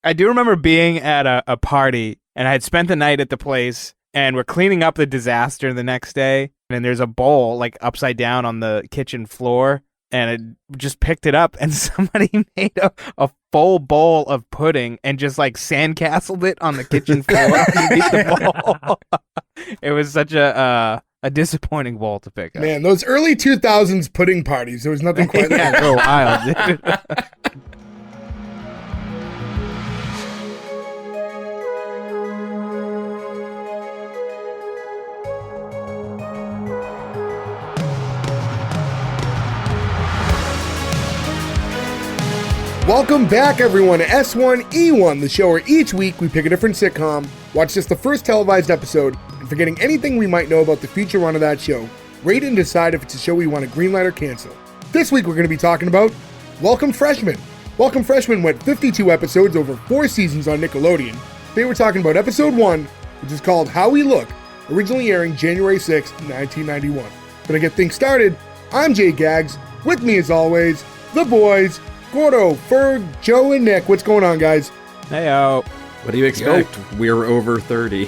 I do remember being at a party, and I had spent the night at the place, and we're cleaning up the disaster the next day, and there's a bowl like upside down on the kitchen floor, and I just picked it up, and somebody made a full bowl of pudding and just like sandcastled it on the kitchen floor underneath the bowl. It was such a disappointing bowl to pick up. Man, those early 2000s pudding parties, there was nothing quite like Yeah, that. they were wild, dude. Welcome back, everyone, to S1E1, the show where each week we pick a different sitcom, watch just the first televised episode, and forgetting anything we might know about the future run of that show, rate and decide if it's a show we want to greenlight or cancel. This week we're going to be talking about Welcome Freshmen. Welcome Freshmen went 52 episodes over 4 seasons on Nickelodeon. Today we're talking about episode 1, which is called How We Look, originally airing January 6, 1991. But to get things started, I'm Jay Gags. With me as always, the boys, Gordo, Ferg, Joe, and Nick. What's going on, guys? Heyo. What do you expect? We're over 30.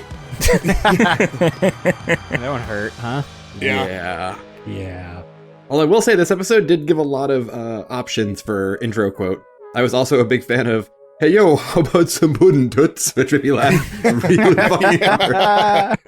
That one hurt, huh? Yeah. Yeah. Well, I will say this episode did give a lot of options for intro quote. I was also a big fan of, "Hey yo, how about some pudding toots?" Which made me laugh really fucking hard.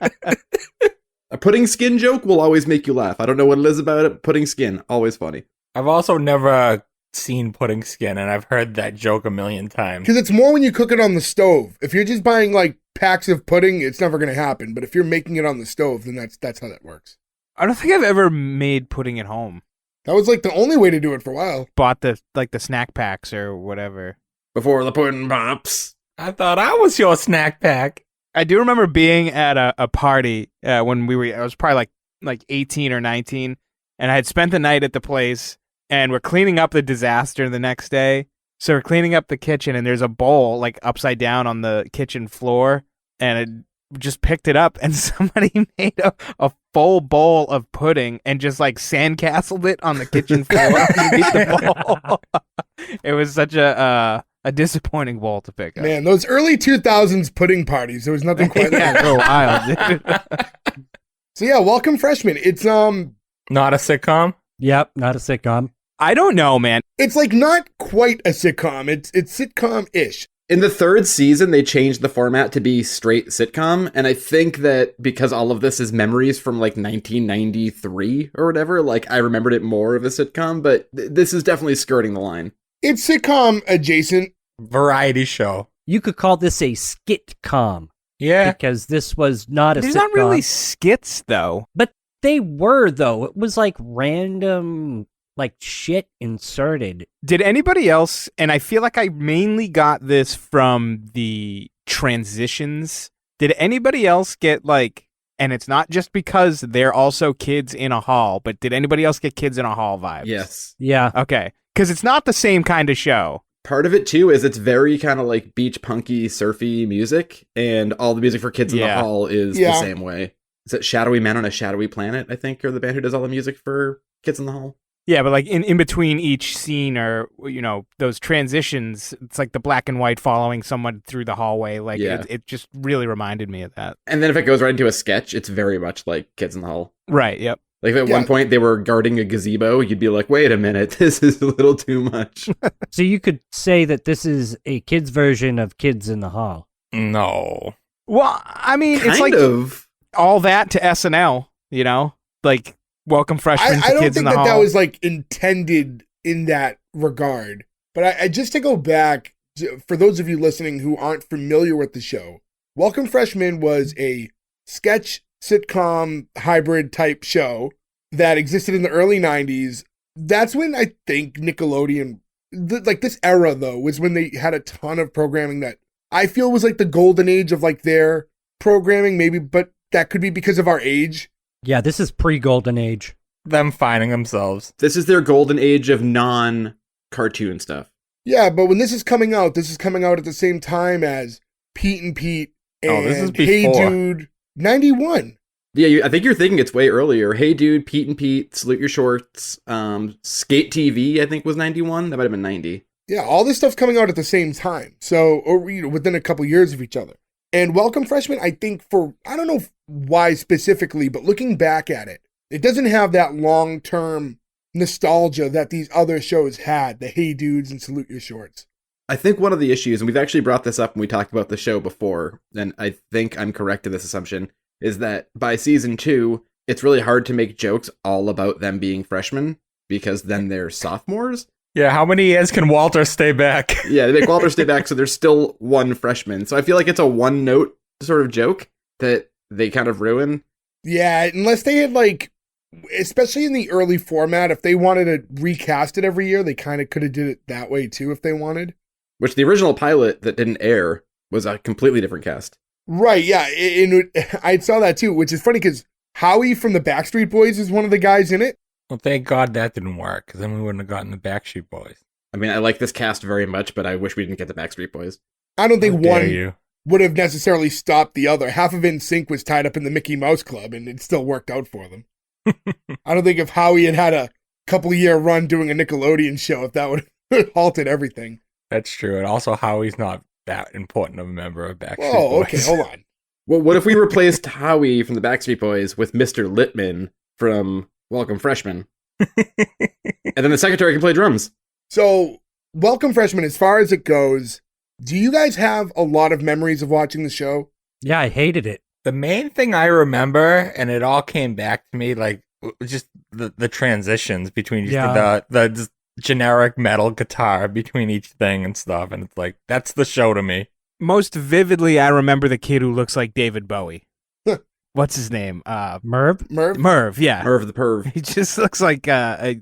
A pudding skin joke will always make you laugh. I don't know what it is about it. Pudding skin, always funny. I've also never seen pudding skin, and I've heard that joke a million times. Because it's more when you cook it on the stove. If you're just buying like packs of pudding, it's never going to happen. But if you're making it on the stove, then that's how that works. I don't think I've ever made pudding at home. That was like the only way to do it for a while. Bought the snack packs or whatever. Before the pudding pops. I thought I was your snack pack. I do remember being at a party when I was probably like 18 or 19, and I had spent the night at the place, and we're cleaning up the disaster the next day. So we're cleaning up the kitchen, and there's a bowl like upside down on the kitchen floor, and I just picked it up, and somebody made a full bowl of pudding and just like sandcastled it on the kitchen floor underneath the bowl. It was such a disappointing bowl to pick up. Man, those early 2000s pudding parties, there was nothing quite like Yeah, that. they were wild, dude. So yeah, Welcome Freshmen. It's Not a sitcom? Yep, not a sitcom. I don't know, man. it's like not quite a sitcom. It's sitcom-ish. In the 3rd season, they changed the format to be straight sitcom, and I think that because all of this is memories from like 1993 or whatever, like I remembered it more of a sitcom, but this is definitely skirting the line. It's sitcom adjacent. Variety show. You could call this a skitcom Yeah. because this was not a They're sitcom. not really skits, though. But they were, though. It was like random, like shit inserted. Did anybody else, and I feel like I mainly got this from the transitions, did anybody else get like, and it's not just because they're also kids in a hall, but did anybody else get kids in a hall vibes? Yes. Yeah. Okay. Because it's not the same kind of show. Part of it, too, is it's very kind of like beach punky, surfy music, and all the music for kids in the Yeah. hall is Yeah. the same way. Is it Shadowy Men on a Shadowy Planet, I think, are the band who does all the music for kids in the hall? Yeah, but like in between each scene or, those transitions, it's like the black and white following someone through the hallway. Like Yeah. it just really reminded me of that. And then if it goes right into a sketch, it's very much like Kids in the Hall. Right, yep. Like if at Yeah. one point they were guarding a gazebo, you'd be like, wait a minute, this is a little too much. So you could say that this is a kid's version of Kids in the Hall. No. Well, I mean, it's kind like of. all that to SNL, like Welcome Freshmen I to don't Kids in think the that Hall. was like intended in that regard. But I just to go back, for those of you listening who aren't familiar with the show, Welcome Freshmen was a sketch sitcom hybrid type show that existed in the early 90s. That's when I think Nickelodeon, like this era though, was when they had a ton of programming that I feel was like the golden age of like their programming, maybe, but that could be because of our age. Yeah, this is pre-Golden Age. Them finding themselves. This is their golden age of non-cartoon stuff. Yeah, but when this is coming out at the same time as Pete and Pete and Oh, this is Hey before. Dude, 91. Yeah, I think you're thinking it's way earlier. Hey Dude, Pete and Pete, Salute Your Shorts, Skate TV, I think was 91. That might have been 90. Yeah, all this stuff's coming out at the same time. So, or within a couple years of each other. And Welcome Freshmen, I think I don't know why specifically, but looking back at it, it doesn't have that long-term nostalgia that these other shows had, the Hey Dudes and Salute Your Shorts. I think one of the issues, and we've actually brought this up when we talked about the show before, and I think I'm correct in this assumption, is that by season 2, it's really hard to make jokes all about them being freshmen, because then they're sophomores. Yeah, how many years can Walter stay back? Yeah, they make Walter stay back, so there's still one freshman. So I feel like it's a one-note sort of joke that they kind of ruin. Yeah, unless they had especially in the early format, if they wanted to recast it every year, they kind of could have did it that way too if they wanted. Which the original pilot that didn't air was a completely different cast. Right, yeah. I saw that too, which is funny because Howie from the Backstreet Boys is one of the guys in it. Well, thank God that didn't work, because then we wouldn't have gotten the Backstreet Boys. I mean, I like this cast very much, but I wish we didn't get the Backstreet Boys. I don't think How dare one you. would have necessarily stopped the other. Half of NSYNC was tied up in the Mickey Mouse Club, and it still worked out for them. I don't think if Howie had a couple year run doing a Nickelodeon show, if that would have halted everything. That's true. And also, Howie's not that important of a member of Backstreet Boys. Oh, okay, hold on. Well, what if we replaced Howie from the Backstreet Boys with Mr. Littman from Welcome Freshmen? And then the secretary can play drums. So, Welcome Freshmen, as far as it goes, do you guys have a lot of memories of watching the show? Yeah, I hated it. The main thing I remember, and it all came back to me, just the transitions between just the just generic metal guitar between each thing and stuff, and it's like, that's the show to me. Most vividly, I remember the kid who looks like David Bowie. What's his name? Merv? Merv, yeah. Merv the perv. He just looks like I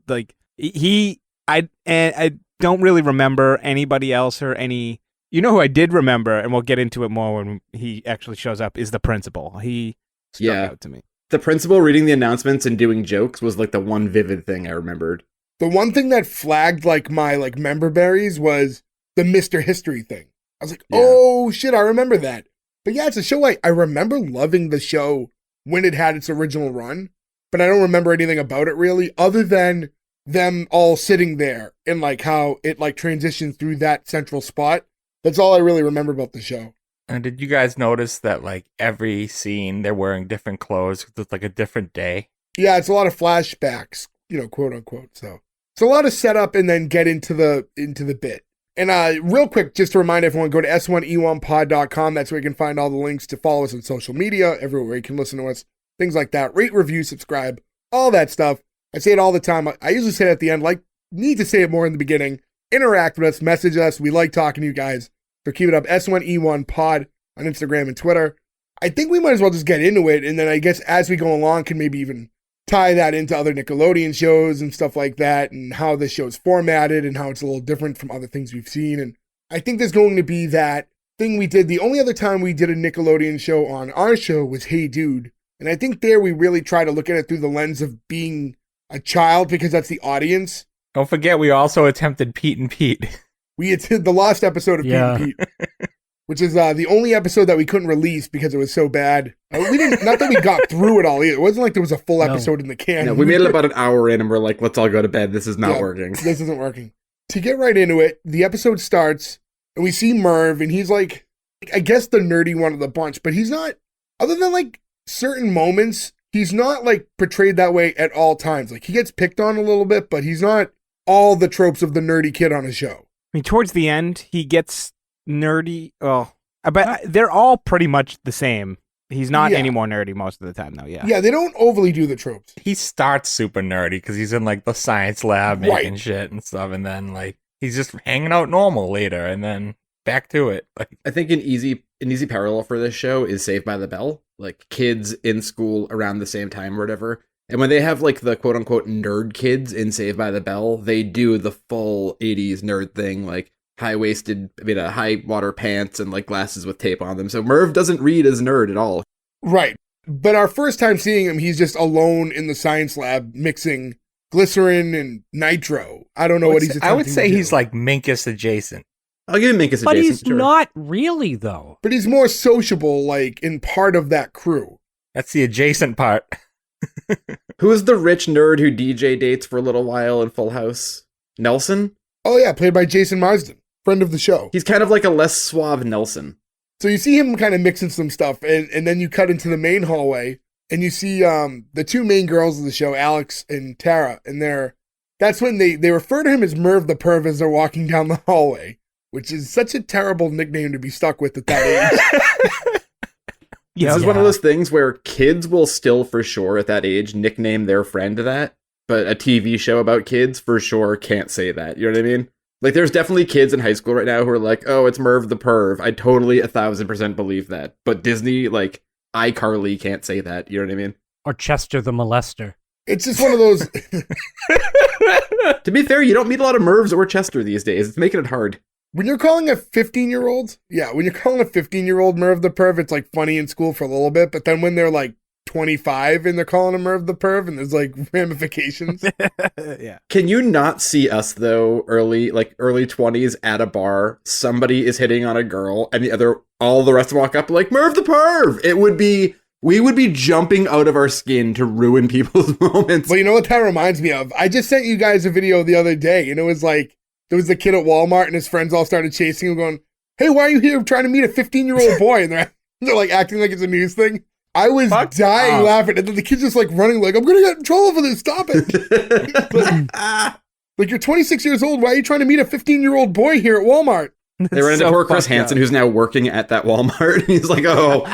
don't really remember anybody else or any. You know who I did remember, and we'll get into it more when he actually shows up, is the principal. He stuck out to me. The principal reading the announcements and doing jokes was like the one vivid thing I remembered. The one thing that flagged my member berries was the Mr. History thing. I was like, oh shit, I remember that. But yeah, it's a show I remember loving the show when it had its original run, but I don't remember anything about it really, other than them all sitting there and how it transitioned through that central spot. That's all I really remember about the show. And did you guys notice that every scene they're wearing different clothes? It's a different day. Yeah, it's a lot of flashbacks, quote unquote. So it's a lot of setup and then get into the bit. And real quick, just to remind everyone, go to S1E1pod.com. That's where you can find all the links to follow us on social media, everywhere you can listen to us, things like that. Rate, review, subscribe, all that stuff. I say it all the time. I usually say it at the end, need to say it more in the beginning. Interact with us, message us. We like talking to you guys. So keep it up. S1E1 pod on Instagram and Twitter. I think we might as well just get into it. And then I guess as we go along, can maybe even tie that into other Nickelodeon shows and stuff like that, and how this show's formatted and how it's a little different from other things we've seen. And I think there's going to be that thing we did. The only other time we did a Nickelodeon show on our show was Hey Dude. And I think there we really try to look at it through the lens of being a child, because that's the audience. Don't forget, we also attempted Pete and Pete. We did the lost episode of Pete and Pete, which is the only episode that we couldn't release because it was so bad. We didn't, not that we got through it all either. It wasn't like there was a full episode in the can. No, we made it about an hour in and we're like, let's all go to bed. This is not working. This isn't working. To get right into it, the episode starts and we see Merv, and he's I guess the nerdy one of the bunch, but he's not, other than certain moments, he's not portrayed that way at all times. He gets picked on a little bit, but he's not all the tropes of the nerdy kid on a show. I mean, towards the end, he gets nerdy. Well, but they're all pretty much the same. He's not any more nerdy most of the time, though. Yeah. Yeah, they don't overly do the tropes. He starts super nerdy because he's in the science lab making shit and stuff, and then he's just hanging out normal later, and then back to it. I think an easy parallel for this show is Saved by the Bell. Kids in school around the same time or whatever. And when they have the quote unquote nerd kids in Saved by the Bell, they do the full 80s nerd thing, high water pants and glasses with tape on them. So Merv doesn't read as nerd at all. Right. But our first time seeing him, he's just alone in the science lab mixing glycerin and nitro. I don't know what he's attempting I would say to do. he's Minkus adjacent. I'll give him Minkus adjacent. But he's sure. not really, though. But he's more sociable, in part of that crew. That's the adjacent part. Who is the rich nerd who DJ dates for a little while in Full House? Nelson? Oh yeah, played by Jason Marsden, friend of the show. He's kind of like a less suave Nelson. So you see him kind of mixing some stuff, and then you cut into the main hallway, and you see the two main girls of the show, Alex and Tara, and that's when they refer to him as Merv the Perv as they're walking down the hallway, which is such a terrible nickname to be stuck with at that age. This is one of those things where kids will still for sure at that age nickname their friend that, but a TV show about kids for sure can't say that. You know what I mean? Like, there's definitely kids in high school right now who are like, oh, it's Merv the Perv. I totally 1,000% believe that. But Disney, like, iCarly can't say that. You know what I mean? Or Chester the Molester. It's just one of those. To be fair, you don't meet a lot of Mervs or Chester these days. It's making it hard. When you're calling a 15-year-old, when you're calling a 15-year-old Merv the Perv, it's like funny in school for a little bit. But then when they're like 25 and they're calling him Merv the Perv, and there's like ramifications. Yeah. Can you not see us though, early 20s at a bar, somebody is hitting on a girl and all the rest walk up like Merv the Perv? We would be jumping out of our skin to ruin people's moments. Well, you know what that reminds me of? I just sent you guys a video the other day, and it was like, there was the kid at Walmart and his friends all started chasing him going, hey, why are you here trying to meet a 15-year-old boy? And they're like acting like it's a news thing. I was dying laughing. And then the kid's just like running like, I'm going to get in trouble for this. Stop it. Like, you're 26 years old. Why are you trying to meet a 15-year-old boy here at Walmart? They ran into poor Chris Hansen, who's now working at that Walmart. And he's like, oh,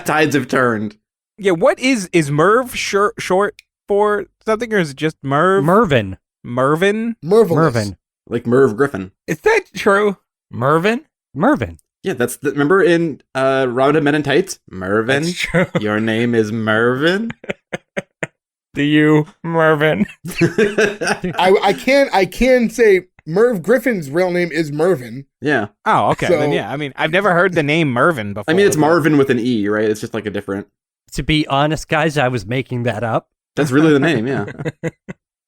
tides have turned. Yeah, what is Merv short for something, or is it just Merv? Mervin. Mervin? Mervin. Like Merv Griffin. Is that true? Mervin? Yeah, remember in Round Men in Tights? Mervin? That's true. Your name is Mervin? Do you, Mervin? I can say Merv Griffin's real name is Mervin. Yeah. Oh, okay. So- Then yeah, I mean, I've never heard the name Mervin before. I mean, it's Marvin with an E, right? It's just like a different... To be honest, guys, I was making that up. That's really the name, yeah.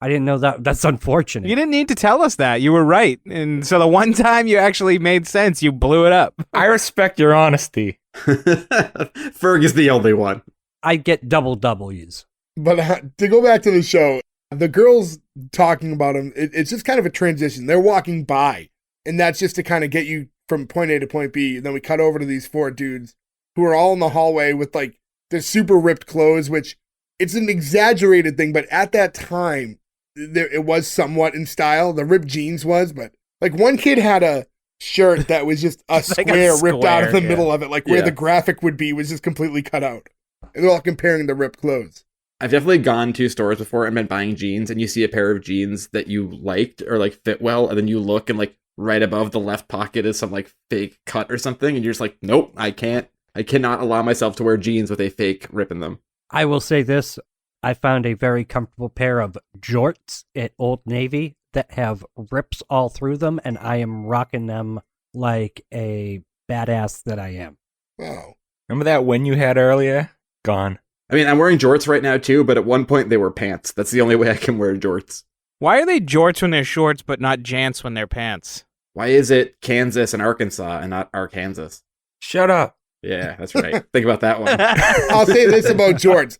I didn't know that. That's unfortunate. You didn't need to tell us that. You were right. And so the one time you actually made sense, you blew it up. I respect your honesty. Ferg is the only one. I get double W's. But to go back to the show, the girls talking about him, it's just kind of a transition. They're walking by, and that's just to kind of get you from point A to point B. And then we cut over to these four dudes who are all in the hallway with like their super ripped clothes, which it's an exaggerated thing, but at that time, it was somewhat in style. The ripped jeans was, but like one kid had a shirt that was just a square ripped out of the middle of it, like where the graphic would be was just completely cut out. And they're all comparing the ripped clothes. I've definitely gone to stores before and been buying jeans, and you see a pair of jeans that you liked or like fit well, and then you look and like right above the left pocket is some like fake cut or something, and you're just like, nope, I cannot allow myself to wear jeans with a fake rip in them. I will say this. I found a very comfortable pair of jorts at Old Navy that have rips all through them, and I am rocking them like a badass that I am. Wow. Remember that win you had earlier? Gone. I mean, I'm wearing jorts right now too, but at one point they were pants. That's the only way I can wear jorts. Why are they jorts when they're shorts, but not jants when they're pants? Why is it Kansas and Arkansas and not Arkansas? Shut up. Yeah, that's right. Think about that one. I'll say this about jorts.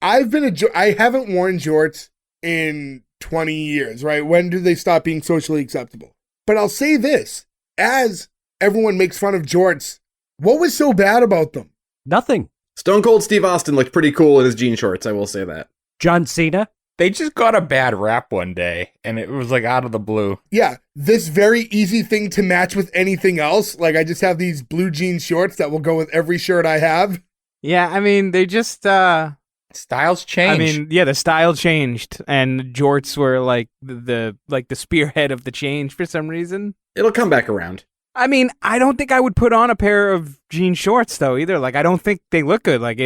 I haven't worn jorts in 20 years, right? When do they stop being socially acceptable? But I'll say this, as everyone makes fun of jorts, what was so bad about them? Nothing. Stone Cold Steve Austin looked pretty cool in his jean shorts, I will say that. John Cena. They just got a bad rap one day, and it was like out of the blue. Yeah, this very easy thing to match with anything else. Like, I just have these blue jean shorts that will go with every shirt I have. Yeah, I mean, they just, Styles changed. I mean, yeah, the style changed, and jorts were like the spearhead of the change for some reason. It'll come back around. I mean, I don't think I would put on a pair of jean shorts though either. Like, I don't think they look good. Like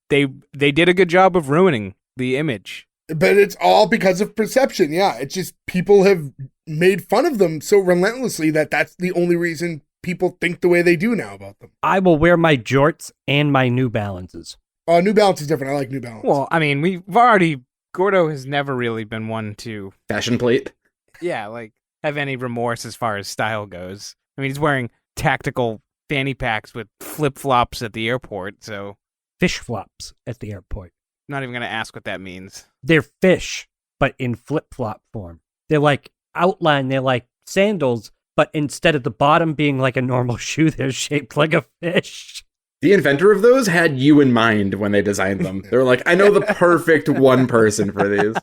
they did a good job of ruining the image. But it's all because of perception. Yeah, it's just people have made fun of them so relentlessly that that's the only reason people think the way they do now about them. I will wear my jorts and my New Balances. New Balance is different. I like New Balance. Well, I mean, Gordo has never really been one to, Fashion plate. yeah, like have any remorse as far as style goes. I mean, he's wearing tactical fanny packs with flip-flops at the airport, so Fish flops at the airport. I'm not even going to ask what that means. They're fish, but in flip-flop form. They're like, outline. They're like sandals, but instead of the bottom being like a normal shoe, they're shaped like a fish. The inventor of those had you in mind when they designed them. They were like, I know the perfect one person for these.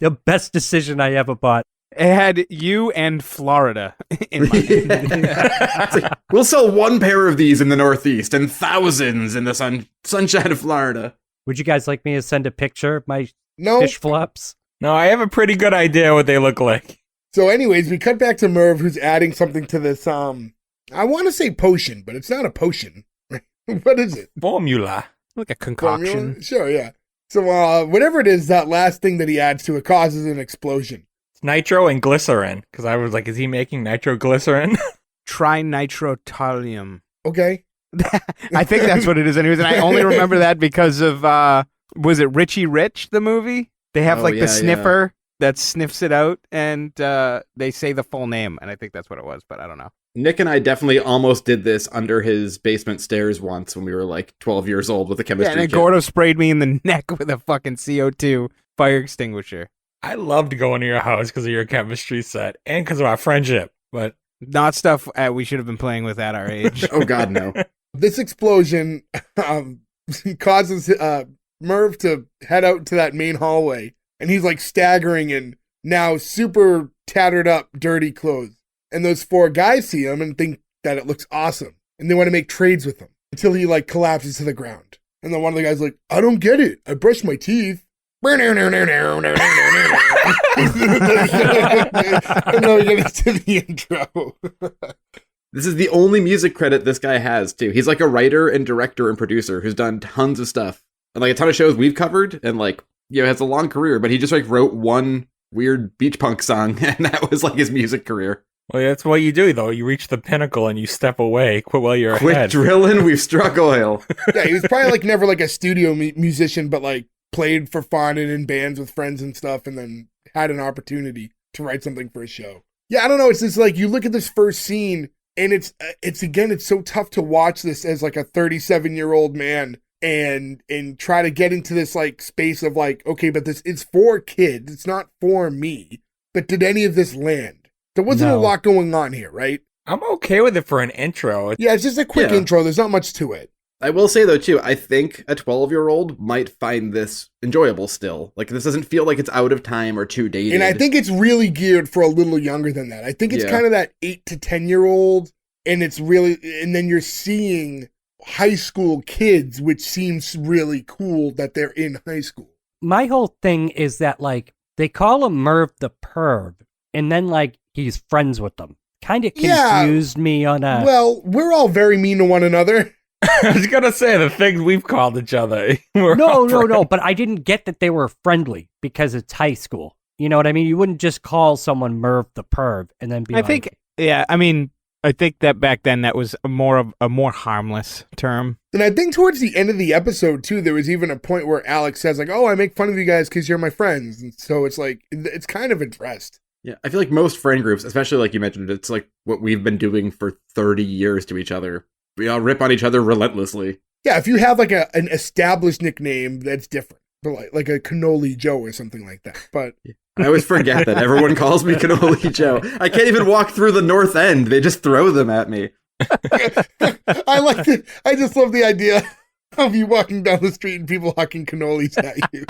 The best decision I ever bought. It had you and Florida in mind. It's like, we'll sell one pair of these in the Northeast and thousands in the sunshine of Florida. Would you guys like me to send a picture of my No. fish flops? No, I have a pretty good idea what they look like. So anyways, we cut back to Merv, who's adding something to this, I want to say potion, but it's not a potion. What is it? Formula. Like a concoction. Formula? Sure, yeah. So whatever it is, that last thing that he adds to it causes an explosion. It's nitro and glycerin. Because I was like, is he making nitroglycerin? Trinitrotoluene. Okay. I think that's what it is anyways, and I only remember that because of, was it Richie Rich, the movie? They have Oh, the yeah, sniffer that sniffs it out, and they say the full name, and I think that's what it was, but I don't know. Nick and I definitely almost did this under his basement stairs once when we were like 12 years old with a Yeah, chemistry and then kit. Gordo sprayed me in the neck with a fucking CO2 fire extinguisher. I loved going to your house because of your chemistry set and because of our friendship. But Not stuff we should have been playing with at our age. Oh, God, no. This explosion causes Merv to head out to that main hallway, and he's like staggering in now super tattered up, dirty clothes. And those four guys see him and think that it looks awesome, and they want to make trades with him until he like collapses to the ground. And then one of the guys like, I don't get it. I brushed my teeth. And then we get into the intro. This is the only music credit this guy has, too. He's like a writer and director and producer who's done tons of stuff. And like a ton of shows we've covered, and like, you know, has a long career, but he just like wrote one weird beach punk song, and that was like his music career. well, that's what you do, though. You reach the pinnacle and you step away. Quit while you're Quit ahead. drilling, we've struck oil. Yeah, he was probably like never like a studio musician, but like played for fun and in bands with friends and stuff, and then had an opportunity to write something for a show. Yeah, I don't know. It's just like you look at this first scene, and it's again, it's so tough to watch this as like a 37-year-old man and try to get into this like space of like, okay, but this is for kids. It's not for me. But did any of this land? There wasn't a No. lot going on here, right? I'm okay with it for an intro. Yeah, it's just a quick Yeah. intro. There's not much to it. I will say, though, too, I think a 12-year-old might find this enjoyable still. Like, this doesn't feel like it's out of time or too dated. And I think it's really geared for a little younger than that. I think it's Yeah. kind of that 8 to 10-year-old, and it's really, and then you're seeing high school kids, which seems really cool that they're in high school. My whole thing is that, like, they call him Merv the Perv, and then, like, he's friends with them. Kind of Yeah. confused me on a... Well, we're all very mean to one another. I was going to say the things we've called each other. We're all No, but I didn't get that they were friendly because it's high school. You know what I mean? You wouldn't just call someone Merv the Perv and then be I like... think, yeah, I mean, I think that back then that was a more harmless term. And I think towards the end of the episode, too, there was even a point where Alex says, like, oh, I make fun of you guys because you're my friends. And so it's like, it's kind of addressed. Yeah, I feel like most friend groups, especially like you mentioned, it's like what we've been doing for 30 years to each other. We all rip on each other relentlessly. Yeah, if you have like an established nickname, that's different. But like a Cannoli Joe or something like that. But I always forget that everyone calls me Cannoli Joe. I can't even walk through the North End. They just throw them at me. I like it. I just love the idea of you walking down the street and people hucking cannolis at you.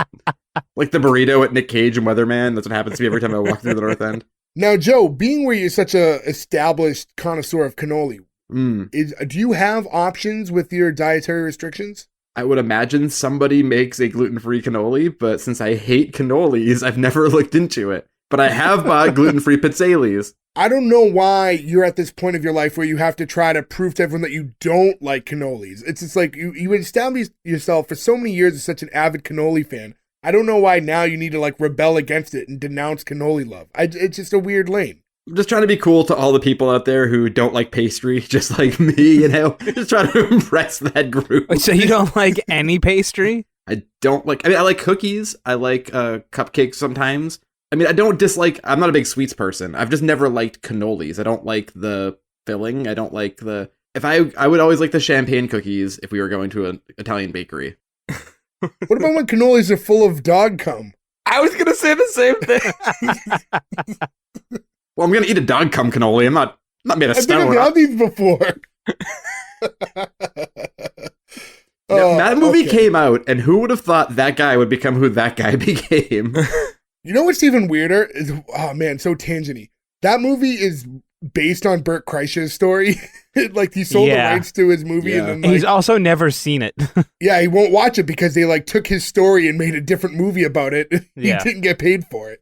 Like the burrito at Nick Cage and Weatherman. That's what happens to me every time I walk through the North End. Now, Joe, being where you're such a established connoisseur of cannoli, Mm. do you have options with your dietary restrictions? I would imagine somebody makes a gluten-free cannoli, but since I hate cannolis, I've never looked into it. But I have bought gluten-free pizzelles. I don't know why you're at this point of your life where you have to try to prove to everyone that you don't like cannolis. It's just like you established yourself for so many years as such an avid cannoli fan. I don't know why now you need to like rebel against it and denounce cannoli love. It's just a weird lane. I'm just trying to be cool to all the people out there who don't like pastry, just like me, you know? Just trying to impress that group. So you don't like any pastry? I like cookies. I like cupcakes sometimes. I mean, I don't dislike, I'm not a big sweets person. I've just never liked cannolis. I don't like the filling. I don't like I would always like the champagne cookies if we were going to an Italian bakery. What about when cannolis are full of dog cum? I was gonna say the same thing. Well, I'm gonna eat a dog cum cannoli. I'm not made of I think I've stone. had these before. Now, that movie Okay. came out, and who would have thought that guy would become who that guy became? You know what's even weirder? Is, oh man, so tangenty. That movie is based on Bert Kreischer's story. Like he sold the Yeah. rights to his movie, Yeah. and then And he's like, also never seen it. yeah, he won't watch it because they like took his story and made a different movie about it. He Yeah. didn't get paid for it.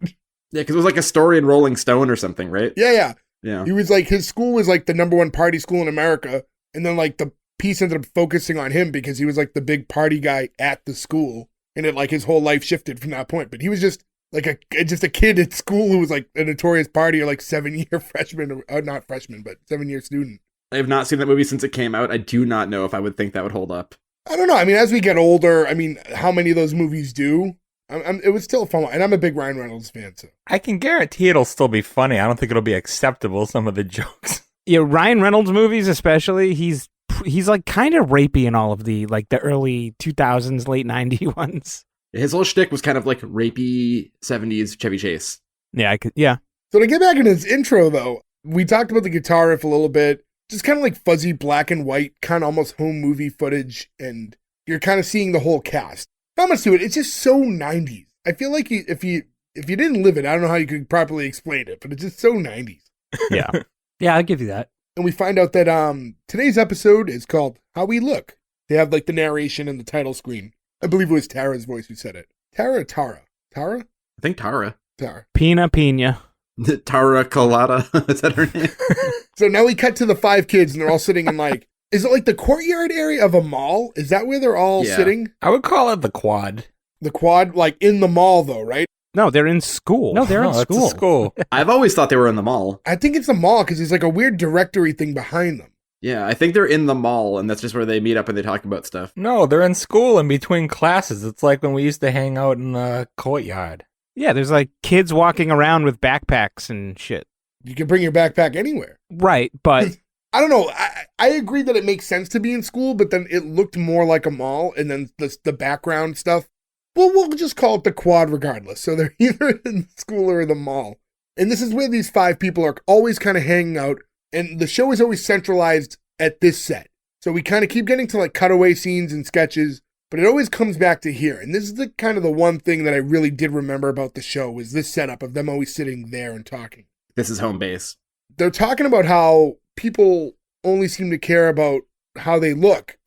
Yeah, because it was like a story in Rolling Stone or something, right? Yeah. Yeah. He was like, his school was like the #1 party school in America, and then like the piece ended up focusing on him because he was like the big party guy at the school, and it like his whole life shifted from that point. But he was just like a kid at school who was like a notorious partier, like 7-year freshman, or not freshman, but 7-year student. I have not seen that movie since it came out. I do not know if I would think that would hold up. I don't know. I mean, as we get older, I mean, how many of those movies do? It was still fun, and I'm a big Ryan Reynolds fan, so. I can guarantee it'll still be funny. I don't think it'll be acceptable, some of the jokes. Yeah, Ryan Reynolds movies especially, he's like kind of rapey in all of the like the early 2000s, late 90s ones. His whole shtick was kind of like rapey 70s Chevy Chase. Yeah, yeah. So to get back into his intro, though, we talked about the guitar riff a little bit, just kind of like fuzzy black and white, kind of almost home movie footage, and you're kind of seeing the whole cast. Not much to it. It's just so 90s. I feel like if you didn't live it, I don't know how you could properly explain it, but it's just so 90s. Yeah. Yeah, I'll give you that. And we find out that today's episode is called How We Look. They have like the narration and the title screen. I believe it was Tara's voice who said it. Tara or Tara? Tara? I think Tara. Tara. Pina Pina. Tara Colada. Is that her name? So now we cut to the 5 kids and they're all sitting in like, is it like the courtyard area of a mall? Is that where they're all Yeah. sitting? I would call it the quad. The quad, like in the mall though, right? No, they're in school. No, they're in it's a school. school. I've always thought they were in the mall. I think it's the mall because there's like a weird directory thing behind them. Yeah, I think they're in the mall, and that's just where they meet up and they talk about stuff. No, they're in school in between classes. It's like when we used to hang out in the courtyard. Yeah, there's like kids walking around with backpacks and shit. You can bring your backpack anywhere. Right, but I don't know. I agree that it makes sense to be in school, but then it looked more like a mall, and then the background stuff. Well, we'll just call it the quad regardless. So they're either in school or the mall. And this is where these 5 people are always kind of hanging out, and the show is always centralized at this set. So we kind of keep getting to like cutaway scenes and sketches, but it always comes back to here. And this is the kind of the one thing that I really did remember about the show was this setup of them always sitting there and talking. This is home base. They're talking about how people only seem to care about how they look,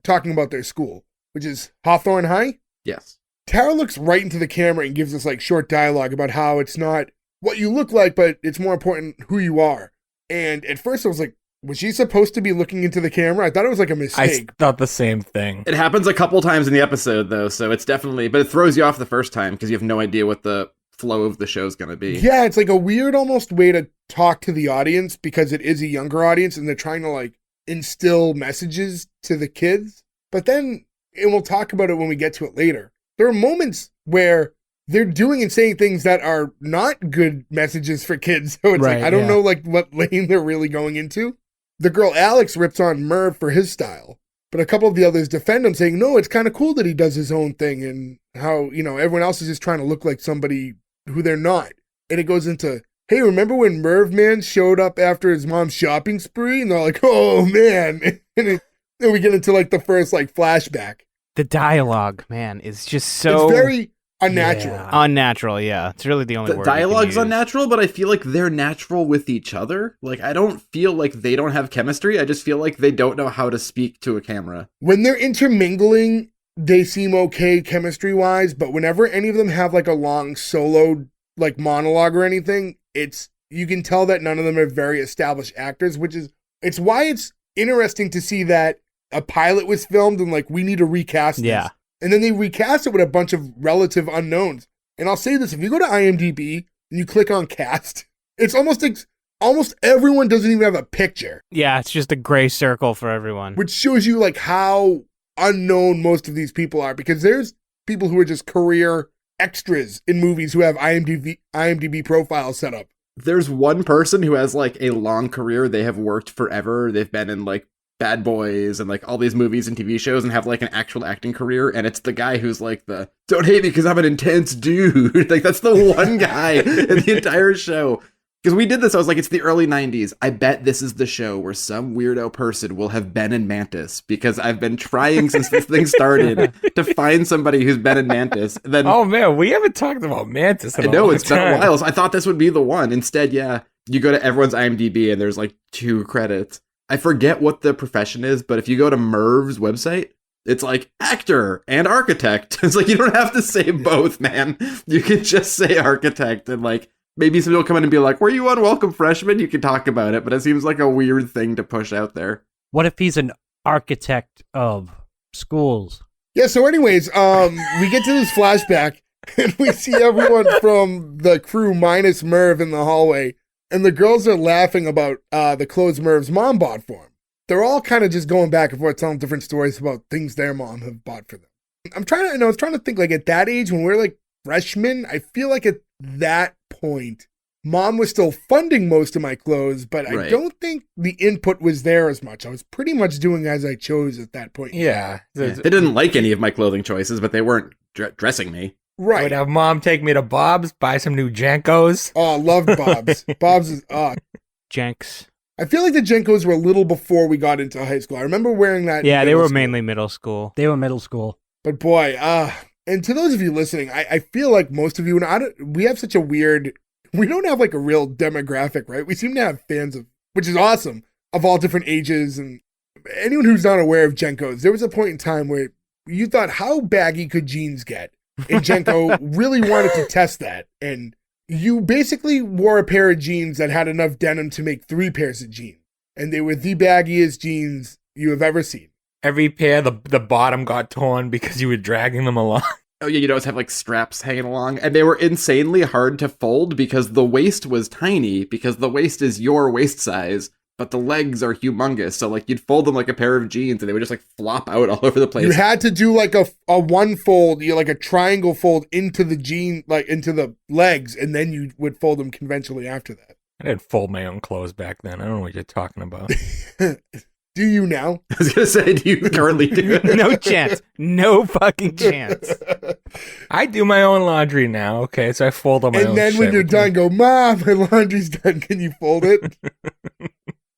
talking about their school, which is Hawthorne High. Yes. Tara looks right into the camera and gives us like short dialogue about how it's not what you look like, but it's more important who you are. And at first I was like, was she supposed to be looking into the camera? I thought it was like a I mistake. thought the same thing. It happens a couple times in the episode, though, so it's definitely... But it throws you off the first time, because you have no idea what the flow of the show's going to be. Yeah, it's like a weird almost way to talk to the audience because it is a younger audience and they're trying to like instill messages to the kids. But then, and we'll talk about it when we get to it later, there are moments where they're doing and saying things that are not good messages for kids. So it's Right, like, I don't yeah. know like what lane they're really going into. The girl Alex rips on Merv for his style, but a couple of the others defend him saying, no, it's kind of cool that he does his own thing and how, you know, everyone else is just trying to look like somebody who they're not. And it goes into, hey, remember when Merv Man showed up after his mom's shopping spree? And they're like, oh man. And then we get into like the first like flashback. the dialogue, man, is just so It's very unnatural. Yeah. unnatural. Yeah, it's really the only The word. we can dialogue's use. unnatural, but I feel like they're natural with each other. Like, I don't feel like they don't have chemistry. I just feel like they don't know how to speak to a camera. When they're intermingling, they seem okay chemistry wise, but whenever any of them have like a long solo like monologue or anything, you can tell that none of them are very established actors, it's why it's interesting to see that a pilot was filmed and like we need to recast this. Yeah. And then they recast it with a bunch of relative unknowns. And I'll say this, if you go to IMDb and you click on cast, it's almost everyone doesn't even have a picture, Yeah, it's just a gray circle for everyone. which shows you like how unknown most of these people are, because there's people who are just career extras in movies who have IMDb profiles set up. There's one person who has like a long career. They have worked forever. They've been in like Bad Boys and like all these movies and TV shows and have like an actual acting career, and it's the guy who's like the don't hate me because I'm an intense dude. Like that's the one guy in the entire show. Because we did this, I was like, it's the early 90s. I bet this is the show where some weirdo person will have been in Mantis, because I've been trying since this thing started to find somebody who's been in Mantis. Then, oh man, we haven't talked about Mantis in I know, a long it's been time. a while. So I thought this would be the one. Instead, yeah, you go to everyone's IMDb and there's like 2 credits. I forget what the profession is, but if you go to Merv's website, it's like actor and architect. It's like, you don't have to say both, man. You can just say architect, and like, maybe somebody will come in and be like, were you on Welcome Freshmen? You can talk about it, but it seems like a weird thing to push out there. What if he's an architect of schools? Yeah, so anyways, we get to this flashback, and we see everyone from the crew minus Merv in the hallway, and the girls are laughing about the clothes Merv's mom bought for him. They're all kind of just going back and forth, telling different stories about things their mom have bought for them. I was trying to think, like, at that age, when we're like freshmen, I feel like at that point, mom was still funding most of my clothes, but Right. I don't think the input was there as much. I was pretty much doing as I chose at that point. Yeah. They didn't like any of my clothing choices, but they weren't dressing me. I Right. would have mom take me to Bob's, buy some new Jankos. Oh, loved Bob's. Bob's is, Jenks. I feel like the Jenkos were a little before we got into high school. I remember wearing that. in Yeah, they middle were school. mainly middle school. They were middle school. But boy, and to those of you listening, I feel like most of you, we have such a weird, we don't have like a real demographic, right? We seem to have fans of, which is awesome, of all different ages. And anyone who's not aware of Jenkos, there was a point in time where you thought, how baggy could jeans get? And Jenko really wanted to test that. And you basically wore a pair of jeans that had enough denim to make 3 pairs of jeans. And they were the baggiest jeans you have ever seen. Every pair, the bottom got torn because you were dragging them along. Oh yeah, you'd always have like straps hanging along, and they were insanely hard to fold because the waist was tiny, because the waist is your waist size, but the legs are humongous. So like you'd fold them like a pair of jeans and they would just like flop out all over the place. You had to do like a one fold, like a triangle fold into the jean, like into the legs, and then you would fold them conventionally after that. I didn't fold my own clothes back then. I don't know what you're talking about. Do you now? I was gonna say, do you currently do it? No chance. No fucking chance. I do my own laundry now, okay? So I fold on my own And then shit when you're with done, go, Mom, my laundry's done. Can you fold it?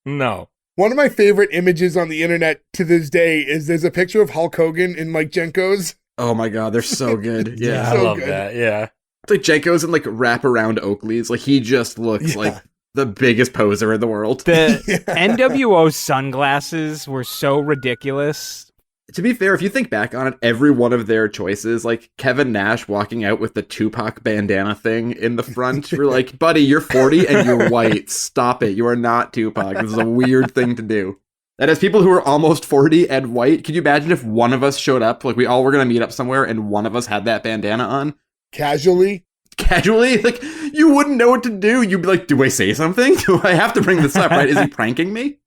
No. One of my favorite images on the internet to this day is there's a picture of Hulk Hogan in Mike Jenko's. Oh my god, they're so good. Yeah. I So love good. that, yeah. It's like Jenko's in like wraparound Oakleys. Like he just looks like the biggest poser in the world. The NWO sunglasses were so ridiculous. To be fair, if you think back on it, every one of their choices, like Kevin Nash walking out with the Tupac bandana thing in the front, you're like, buddy, you're 40 and you're white. Stop it. You are not Tupac. This is a weird thing to do. And as people who are almost 40 and white, can you imagine if one of us showed up, like we all were going to meet up somewhere and one of us had that bandana on? Casually. Casually? Like, you wouldn't know what to do. You'd be like, do I say something? Do I have to bring this up, right? Is he pranking me?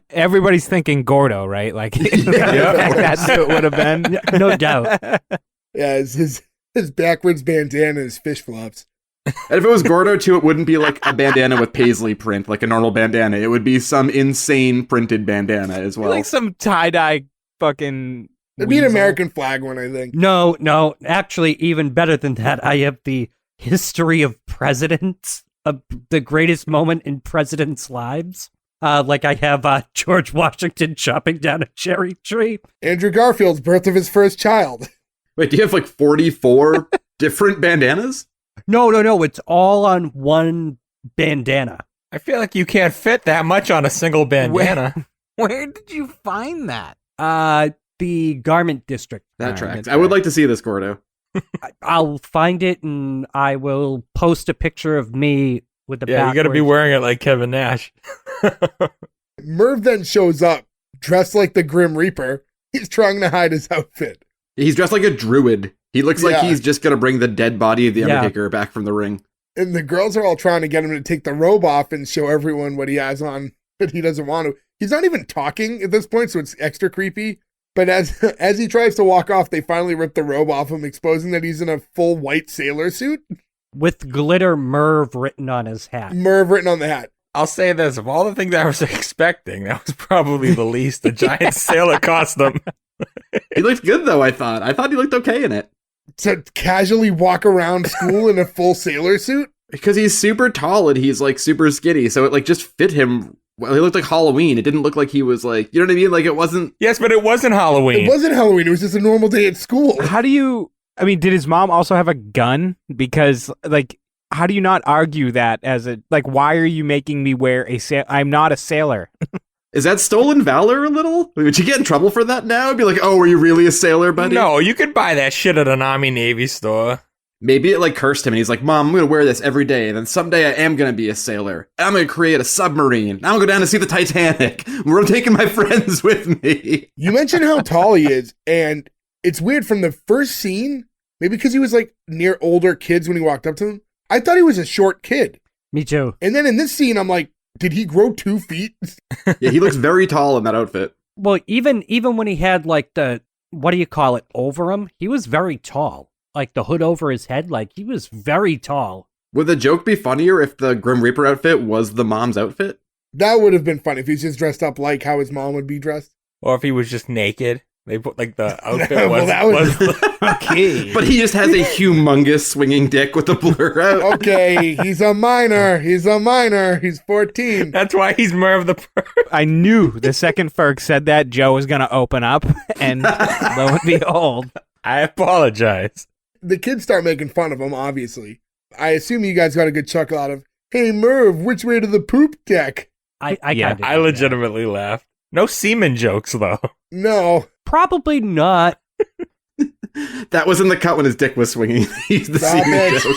Everybody's thinking Gordo, right? Like that's what it would have been. No doubt. Yeah, his backwards bandana is fish flops. And if it was Gordo too, it wouldn't be like a bandana with paisley print, like a normal bandana. It would be some insane printed bandana as well. Like some tie-dye fucking It'd be an weasel. American flag one, I think. No. Actually, even better than that, I have the history of presidents, of the greatest moment in presidents' lives. Like I have George Washington chopping down a cherry tree. Andrew Garfield's birth of his first child. Wait, do you have like 44 different bandanas? No. It's all on one bandana. I feel like you can't fit that much on a single bandana. Where did you find that? The garment district. That tracks. I would like to see this, Gordo. I'll find it and I will post a picture of me with the Yeah, you gotta be backwards- wearing it like Kevin Nash. Merv then shows up, dressed like the Grim Reaper. He's trying to hide his outfit. He's dressed like a druid. He looks like Yeah. he's just going to bring the dead body of the Yeah. Undertaker back from the ring. And the girls are all trying to get him to take the robe off and show everyone what he has on, but he doesn't want to. He's not even talking at this point, so it's extra creepy. But as he tries to walk off, they finally rip the robe off him, exposing that he's in a full white sailor suit. with glitter Merv written on his hat. Merv written on the hat. I'll say this: of all the things I was expecting, that was probably the least. A giant sailor costume. He looked good though. I thought he looked okay in it. To casually walk around school in a full sailor suit? Because he's super tall and he's like super skinny, so it like just fit him. Well, he looked like Halloween. It didn't look like he was like, you know what I mean? Like it wasn't. Yes, but it wasn't Halloween. It wasn't Halloween. It was just a normal day at school. How do you? I mean, did his mom also have a gun? Because like, how do you not argue that as a like? Why are you making me wear a sail? I'm not a sailor. Is that stolen valor a little? Would you get in trouble for that now? Be like, oh, were you really a sailor, buddy? No, you could buy that shit at an Army Navy store. Maybe it like cursed him and he's like, Mom, I'm going to wear this every day. And then someday I am going to be a sailor. I'm going to create a submarine. I'm going to go down to see the Titanic. We're taking my friends with me. You mentioned how tall he is, and it's weird from the first scene, maybe because he was like near older kids when he walked up to them. I thought he was a short kid. Me too. And then in this scene, I'm like, did he grow 2 feet? Yeah, he looks very tall in that outfit. Well, even when he had like the, what do you call it, over him, he was very tall. Like the hood over his head, like he was very tall. Would the joke be funnier if the Grim Reaper outfit was the mom's outfit? That would have been funny if he's just dressed up like how his mom would be dressed. Or if he was just naked. They put like the outfit Well, that was- Okay, But he just has a humongous swinging dick with a blur out. Okay, he's a minor. He's 14. That's why he's Merv the Perv. I knew the second Ferg said that Joe was gonna open up, and lo and behold, I apologize. The kids start making fun of him, obviously. I assume you guys got a good chuckle out of, hey, Merv, which way to the poop deck? I Yeah, kinda I did, yeah. legitimately laughed. No semen jokes though. No. Probably not. That was in the cut when his dick was swinging. He's the Stop semen it. joke.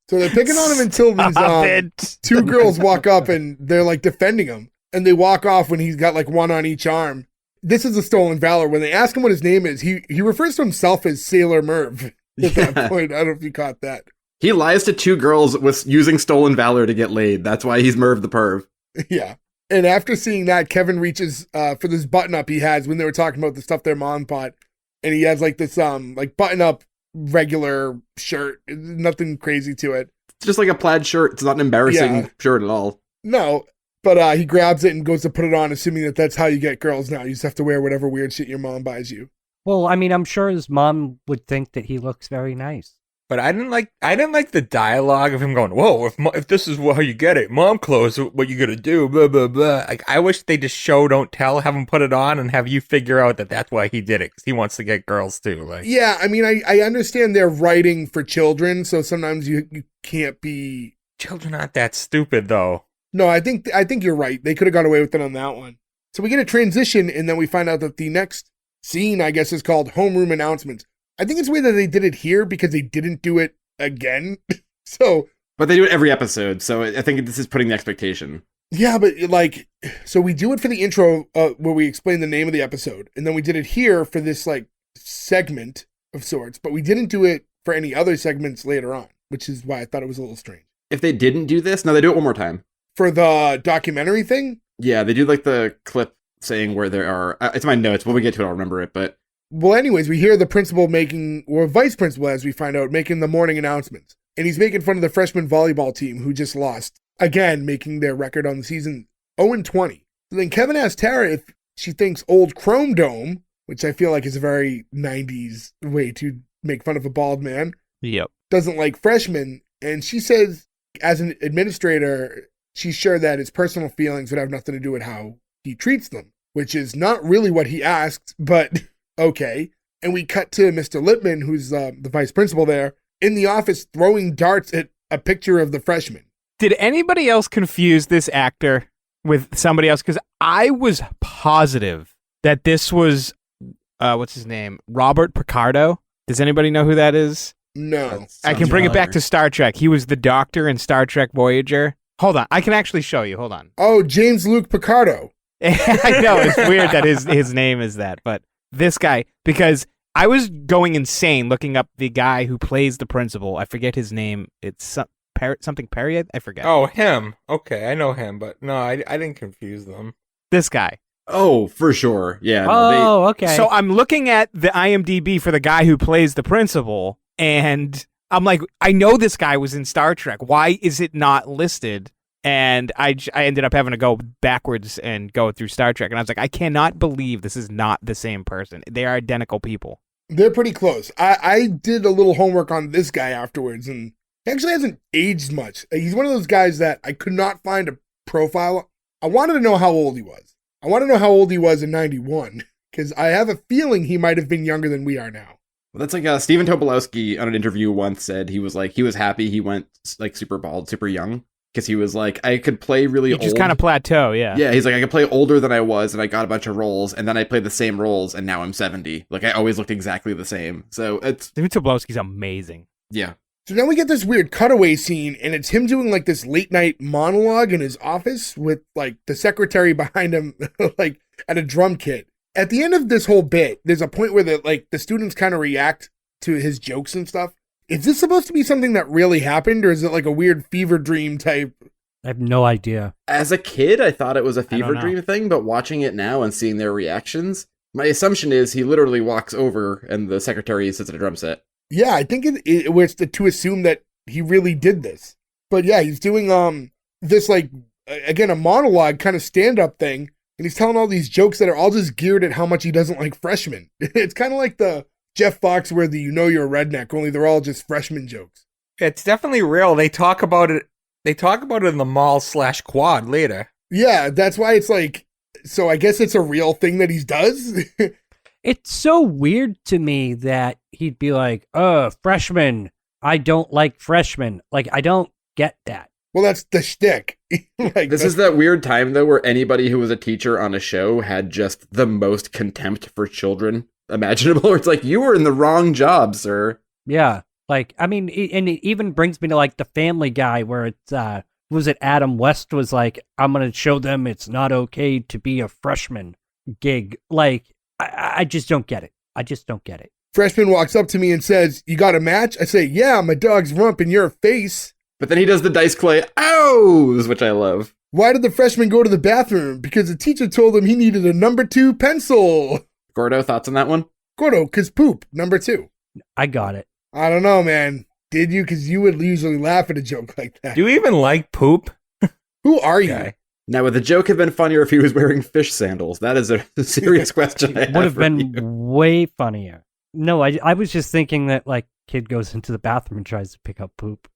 So they're picking on him until these Stop it. 2 girls walk up and they're like defending him. And they walk off when he's got like one on each arm. This is a stolen valor. When they ask him what his name is, he refers to himself as Sailor Merv at that point. I don't know if you caught that. He lies to 2 girls with using stolen valor to get laid. That's why he's Merv the Perv. Yeah. And after seeing that, Kevin reaches for this button up he has when they were talking about the stuff their mom bought. And he has like this like button up regular shirt. Nothing crazy to it. It's just like a plaid shirt. It's not an embarrassing shirt at all. No. But he grabs it and goes to put it on, assuming that that's how you get girls now. You just have to wear whatever weird shit your mom buys you. Well, I mean, I'm sure his mom would think that he looks very nice. But I didn't like the dialogue of him going, "Whoa, if this is how you get it, mom clothes, what you gonna do?" Blah blah blah. Like I wish they just show, don't tell, have him put it on, and have you figure out that that's why he did it because he wants to get girls too. Like, Yeah, I mean, I understand they're writing for children, so sometimes you can't be. children aren't that stupid though. No, I think you're right. They could have got away with it on that one. So we get a transition, and then we find out that the next scene, I guess, is called homeroom announcements. I think it's weird that they did it here because they didn't do it again. So, But they do it every episode, so I think this is putting the expectation. yeah, but like, so we do it for the intro where we explain the name of the episode, and then we did it here for this like segment of sorts, but we didn't do it for any other segments later on, which is why I thought it was a little strange. If they didn't do this, no, they do it one more time. For the documentary thing? Yeah, they do like the clip saying where there are. It's my notes. When we get to it, I'll remember it. But Well, anyways, we hear the principal or vice principal, as we find out, making the morning announcements. And he's making fun of the freshman volleyball team who just lost. Again, making their record on the season 0-20. So then Kevin asks Tara if she thinks old Chrome Dome, which I feel like is a very 90s way to make fun of a bald man, Yep. doesn't like freshmen. And she says, as an administrator, she's sure that his personal feelings would have nothing to do with how he treats them, which is not really what he asked, but okay. And we cut to Mr. Lippman, who's the vice principal there, in the office throwing darts at a picture of the freshman. Did anybody else confuse this actor with somebody else? Because I was positive that this was, what's his name? Robert Picardo. Does anybody know who that is? No. I can bring it back to Star Trek. He was the doctor in Star Trek Voyager. Hold on. I can actually show you. Hold on. Oh, James Luke Picardo. I know. It's weird that his name is that. But this guy, because I was going insane looking up the guy who plays the principal. I forget his name. It's something Perry. I forget. Oh, him. Okay, I know him, but no, I didn't confuse them. This guy. oh, for sure, yeah. Oh, okay. So I'm looking at the IMDb for the guy who plays the principal, and I'm like, I know this guy was in Star Trek. Why is it not listed? And I ended up having to go backwards and go through Star Trek. And I was like, I cannot believe this is not the same person. They are identical people. They're pretty close. I did a little homework on this guy afterwards, and he actually hasn't aged much. He's one of those guys that I could not find a profile. I wanted to know how old he was. I want to know how old he was in 91, because I have a feeling he might have been younger than we are now. Well, that's like Stephen Tobolowsky on an interview once said he was happy he went like super bald, super young. Because he was like, I could play really old. Just kind of plateau, yeah. Yeah, he's like, I could play older than I was, and I got a bunch of roles, and then I played the same roles, and now I'm 70. Like, I always looked exactly the same. So it's... Stephen Tobolowsky's amazing. Yeah. So now we get this weird cutaway scene, and it's him doing, like, this late-night monologue in his office with, like, the secretary behind him, like, at a drum kit. At the end of this whole bit, there's a point where, the students kind of react to his jokes and stuff. Is this supposed to be something that really happened, or is it like a weird fever dream type? I have no idea. As a kid, I thought it was a fever know. dream thing, but watching it now and seeing their reactions, my assumption is he literally walks over and the secretary sits at a drum set. Yeah, I think it was to assume that he really did this. But yeah, he's doing this, like, again, a monologue kind of stand-up thing, and he's telling all these jokes that are all just geared at how much he doesn't like freshmen. It's kind of like the Jeff Foxworthy, you know you're a redneck, only they're all just freshman jokes. It's definitely real. They talk about it. They talk about it in the mall/quad later. Yeah, that's why it's like, so I guess it's a real thing that he does. It's so weird to me that he'd be like, freshmen, I don't like freshmen. Like, I don't get that. Well, that's the shtick. This is that weird time, though, where anybody who was a teacher on a show had just the most contempt for children imaginable. It's like, you were in the wrong job, sir. Yeah. Like, I mean, and it even brings me to, like, the Family Guy where it's, was it Adam West was like, I'm going to show them it's not okay to be a freshman gig. Like, I just don't get it. I just don't get it. Freshman walks up to me and says, you got a match? I say, yeah, my dog's rump in your face. But then he does the dice clay ows, which I love. Why did the freshman go to the bathroom? Because the teacher told him he needed a number 2 pencil. Gordo, thoughts on that one? Gordo, because poop, number 2. I got it. I don't know, man. Did you? Because you would usually laugh at a joke like that. Do you even like poop? Who are you? Okay. Now, would the joke have been funnier if he was wearing fish sandals? That is a serious question. It would have been way funnier. No, I was just thinking that, like, kid goes into the bathroom and tries to pick up poop.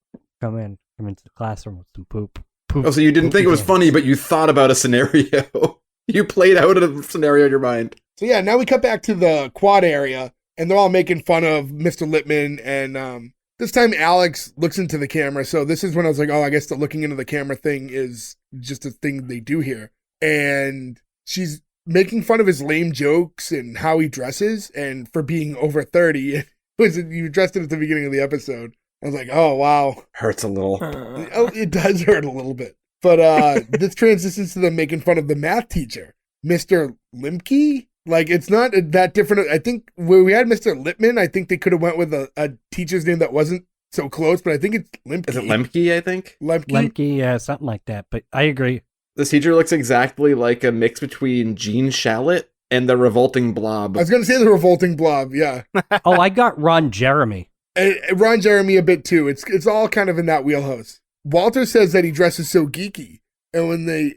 Come into the classroom with some poop. Oh, so you didn't think it was funny, but you thought about a scenario. You played out a scenario in your mind. So yeah, now we cut back to the quad area, and they're all making fun of Mr. Lippman, and this time Alex looks into the camera. So this is when I was like, oh, I guess the looking into the camera thing is just a thing they do here. And she's making fun of his lame jokes and how he dresses, and for being over 30. You addressed it at the beginning of the episode. I was like, oh, wow. Hurts a little. Oh, it does hurt a little bit. But this transitions to them making fun of the math teacher, Mr. Limke. Like, it's not that different. I think where we had Mr. Lippman, I think they could have went with a teacher's name that wasn't so close, but I think it's Limke. Is it Lemke, I think? Lemke, yeah, something like that. But I agree. This teacher looks exactly like a mix between Gene Shalit and the Revolting Blob. I was going to say the Revolting Blob, yeah. Oh, I got Ron Jeremy. And Ron Jeremy a bit too. It's all kind of in that wheelhouse. Walter says that he dresses so geeky, and when they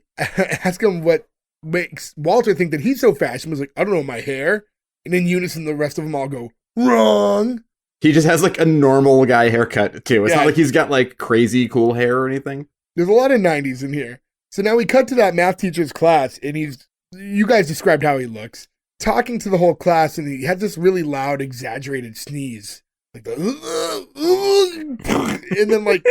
ask him what makes Walter think that he's so fashionable, he's like, I don't know, my hair. And in unison, the rest of them all go, wrong. He just has like a normal guy haircut too. It's Yeah. not like he's got like crazy cool hair or anything. There's a lot of 90s in here. So now we cut to that math teacher's class, and you guys described how he looks, talking to the whole class, and he has this really loud, exaggerated sneeze. Like the, and then like,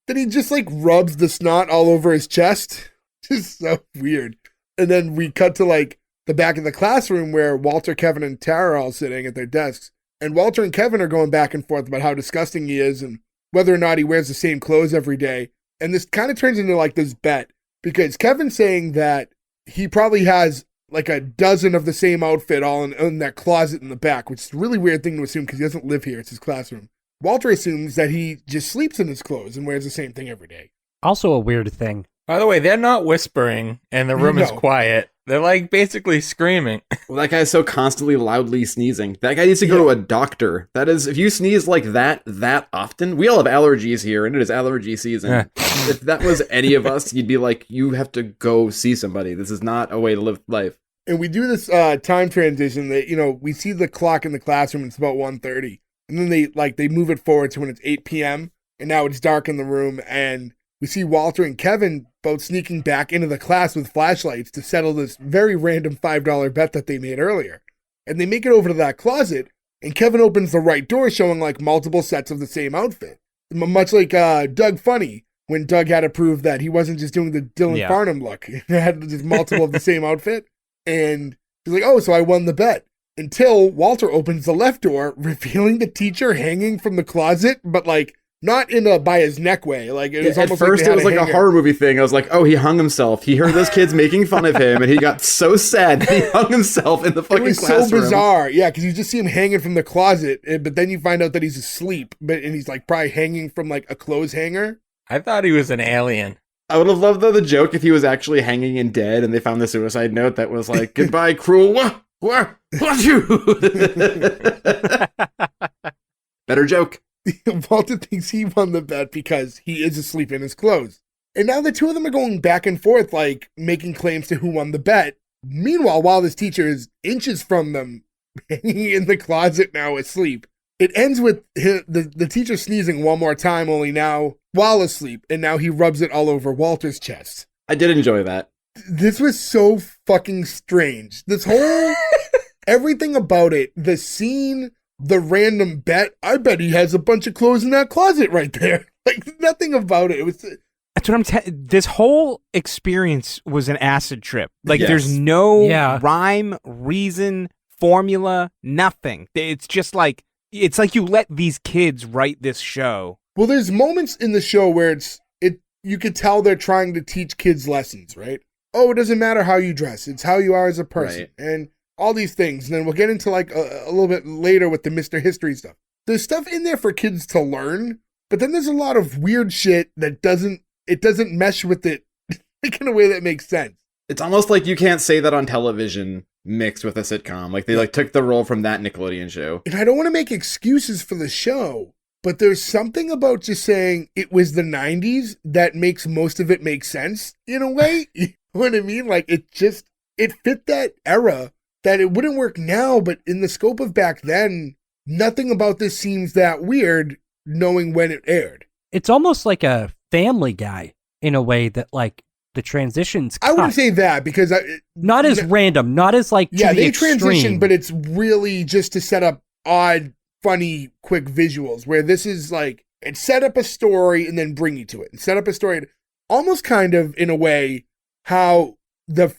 then he just like rubs the snot all over his chest. Just so weird. And then we cut to like the back of the classroom where Walter, Kevin, and Tara are all sitting at their desks. And Walter and Kevin are going back and forth about how disgusting he is and whether or not he wears the same clothes every day. And this kind of turns into like this bet, because Kevin's saying that he probably has like a dozen of the same outfit all in that closet in the back, which is a really weird thing to assume because he doesn't live here. It's his classroom. Walter assumes that he just sleeps in his clothes and wears the same thing every day. Also a weird thing. By the way, they're not whispering, and the room is No. quiet. They're like basically screaming. Well, that guy's so constantly loudly sneezing. That guy needs to go to a doctor. That is, if you sneeze like that often, we all have allergies here, and it is allergy season. If that was any of us, you'd be like, you have to go see somebody. This is not a way to live life. And we do this time transition that, you know, we see the clock in the classroom, it's about 1:30. And then they move it forward to when it's 8 p.m. And now it's dark in the room. And we see Walter and Kevin both sneaking back into the class with flashlights to settle this very random $5 bet that they made earlier. And they make it over to that closet. And Kevin opens the right door, showing like multiple sets of the same outfit. Much like Doug Funny, when Doug had to prove that he wasn't just doing the Dylan Farnham look. He had just multiple of the same outfit. And he's like, oh, so I won the bet. Until Walter opens the left door, revealing the teacher hanging from the closet, but like not in a by his neck way. Like it was almost at first like it was like a horror movie thing. I was like, oh, he hung himself. He heard those kids making fun of him, and he got so sad that he hung himself in the fucking classroom. It was so bizarre, yeah, because you just see him hanging from the closet, but then you find out that he's asleep, and he's like probably hanging from like a clothes hanger. I thought he was an alien. I would have loved, though, the joke if he was actually hanging and dead, and they found the suicide note that was like, goodbye, cruel. What you? Better joke. Walter thinks he won the bet because he is asleep in his clothes. And now the two of them are going back and forth, like making claims to who won the bet. Meanwhile, while this teacher is inches from them, hanging in the closet now asleep, it ends with the teacher sneezing one more time, only now while asleep, and now he rubs it all over Walter's chest. I did enjoy that. This was so fucking strange. This whole, everything about it, the scene, the random bet, I bet he has a bunch of clothes in that closet right there. Like, nothing about it. It was... That's what this whole experience was an acid trip. Like, there's no rhyme, reason, formula, nothing. It's just like, it's like you let these kids write this show. Well, there's moments in the show where you could tell they're trying to teach kids lessons, right? Oh, it doesn't matter how you dress. It's how you are as a person. Right. And all these things. And then we'll get into like a little bit later with the Mr. History stuff. There's stuff in there for kids to learn, but then there's a lot of weird shit that doesn't mesh with it like in a way that makes sense. It's almost like you can't say that on television mixed with a sitcom. Like they like took the role from that Nickelodeon show. And I don't want to make excuses for the show, but there's something about just saying it was the 90s that makes most of it make sense in a way. You know what I mean? Like it fit that era that it wouldn't work now, but in the scope of back then, nothing about this seems that weird knowing when it aired. It's almost like a Family Guy in a way that like the transitions cut. I wouldn't say that because not as random, not as like they transition, but it's really just to set up odd, funny, quick visuals. Where this is like it set up a story and then bring you to it, and set up a story, almost kind of in a way how the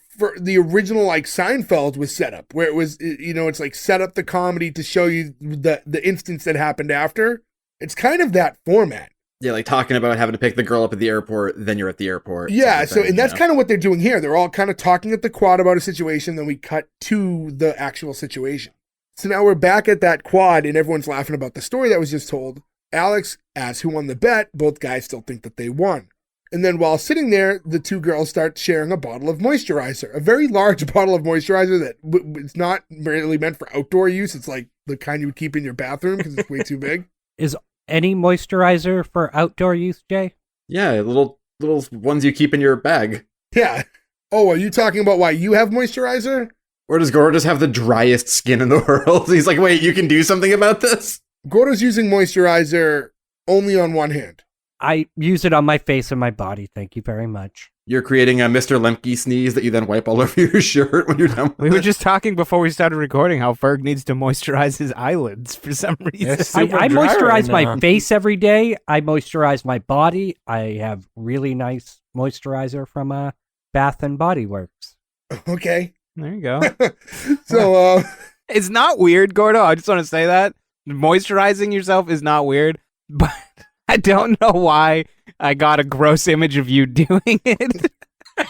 original like Seinfeld was set up, where it was it's like set up the comedy to show you the instance that happened after. It's kind of that format. Yeah, like talking about having to pick the girl up at the airport, then you're at the airport. Yeah, and that's kind of what they're doing here. They're all kind of talking at the quad about a situation, then we cut to the actual situation. So now we're back at that quad, and everyone's laughing about the story that was just told. Alex asks who won the bet. Both guys still think that they won. And then while sitting there, the two girls start sharing a bottle of moisturizer, a very large bottle of moisturizer that it's not really meant for outdoor use. It's like the kind you would keep in your bathroom because it's way too big. Is any moisturizer for outdoor use, Jay? Yeah, little ones you keep in your bag. Yeah. Oh, are you talking about why you have moisturizer? Or does Goro just have the driest skin in the world? He's like, wait, you can do something about this? Goro's using moisturizer only on one hand. I use it on my face and my body. Thank you very much. You're creating a Mr. Lemke sneeze that you then wipe all over your shirt when you're done with We were just talking before we started recording how Ferg needs to moisturize his eyelids for some reason. I moisturize my face every day. I moisturize my body. I have really nice moisturizer from Bath and Body Works. Okay. There you go. So, it's not weird, Gordo. I just want to say that. Moisturizing yourself is not weird, but I don't know why I got a gross image of you doing it,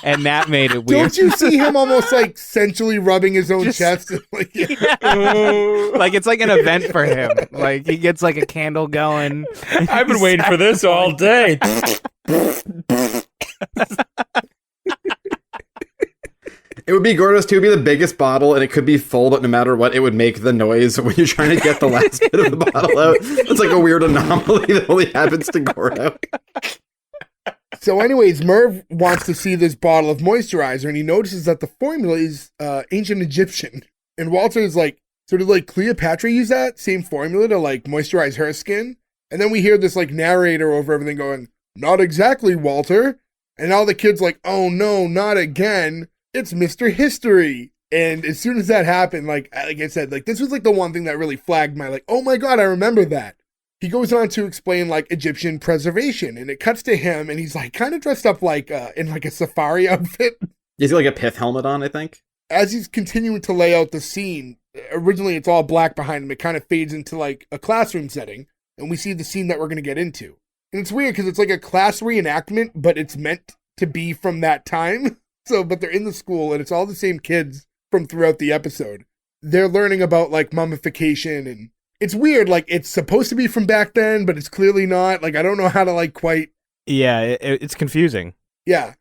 and that made it weird. Don't you see him almost like sensually rubbing his own chest? Like, like it's like an event for him. Like he gets like a candle going. I've been waiting for this all day. It would be Gordo's too. It would be the biggest bottle, and it could be full, but no matter what, it would make the noise when you're trying to get the last bit of the bottle out. It's like a weird anomaly that only happens to Gordo. So anyways, Merv wants to see this bottle of moisturizer, and he notices that the formula is ancient Egyptian. And Walter is like, so did like Cleopatra use that same formula to like moisturize her skin? And then we hear this like narrator over everything going, not exactly, Walter. And all the kids like, oh no, not again. It's Mr. History. And as soon as that happened, like I said, like this was like the one thing that really flagged my like, oh my God, I remember that. He goes on to explain like Egyptian preservation, and it cuts to him and he's like kind of dressed up like in like a safari outfit. Is he like a pith helmet on, I think? As he's continuing to lay out the scene, originally it's all black behind him. It kind of fades into like a classroom setting, and we see the scene that we're going to get into. And it's weird because it's like a class reenactment, but it's meant to be from that time. So, but they're in the school and it's all the same kids from throughout the episode. They're learning about like mummification, and it's weird. Like it's supposed to be from back then, but it's clearly not. Like I don't know how to like quite. Yeah, it's confusing. Yeah.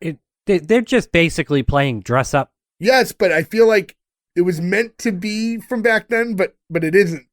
They're just basically playing dress up. Yes, but I feel like it was meant to be from back then, but it isn't.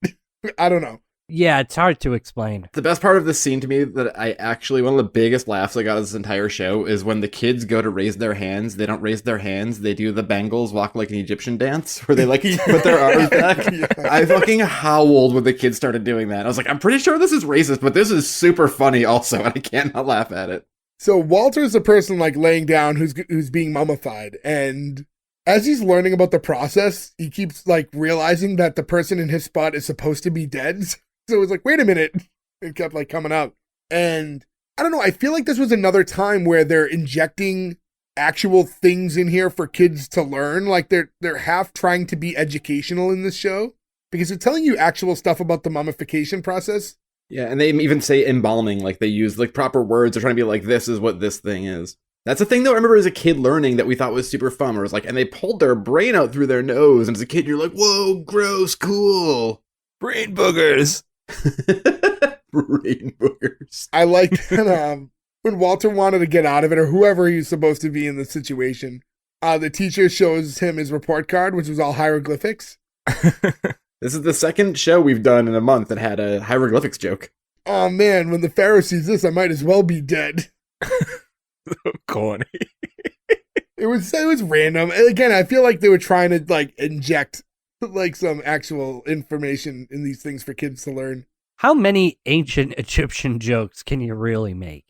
I don't know. Yeah, it's hard to explain. The best part of this scene to me that I actually, one of the biggest laughs I got of this entire show is when the kids go to raise their hands. They don't raise their hands. They do the Bengals walk like an Egyptian dance where they like put their arms back. Yeah. I fucking howled when the kids started doing that. I was like, I'm pretty sure this is racist, but this is super funny also, and I can't not laugh at it. So Walter's the person like laying down who's being mummified, and as he's learning about the process, he keeps like realizing that the person in his spot is supposed to be dead. So it's like, wait a minute. It kept like coming up. And I don't know, I feel like this was another time where they're injecting actual things in here for kids to learn. Like they're half trying to be educational in this show because they're telling you actual stuff about the mummification process. Yeah, and they even say embalming, like they use like proper words. They're trying to be like, this is what this thing is. That's a thing though I remember as a kid learning that we thought was super fun. Where it was like, and they pulled their brain out through their nose. And as a kid, you're like, whoa, gross, cool. Brain boogers. Brain boogers. I liked that when Walter wanted to get out of it, or whoever he's supposed to be in the situation, the teacher shows him his report card, which was all hieroglyphics. This is the second show we've done in a month that had a hieroglyphics joke. Oh man, when the Pharaoh sees this, I might as well be dead. So corny. It was random. And again, I feel like they were trying to like inject like some actual information in these things for kids to learn. How many ancient Egyptian jokes can you really make?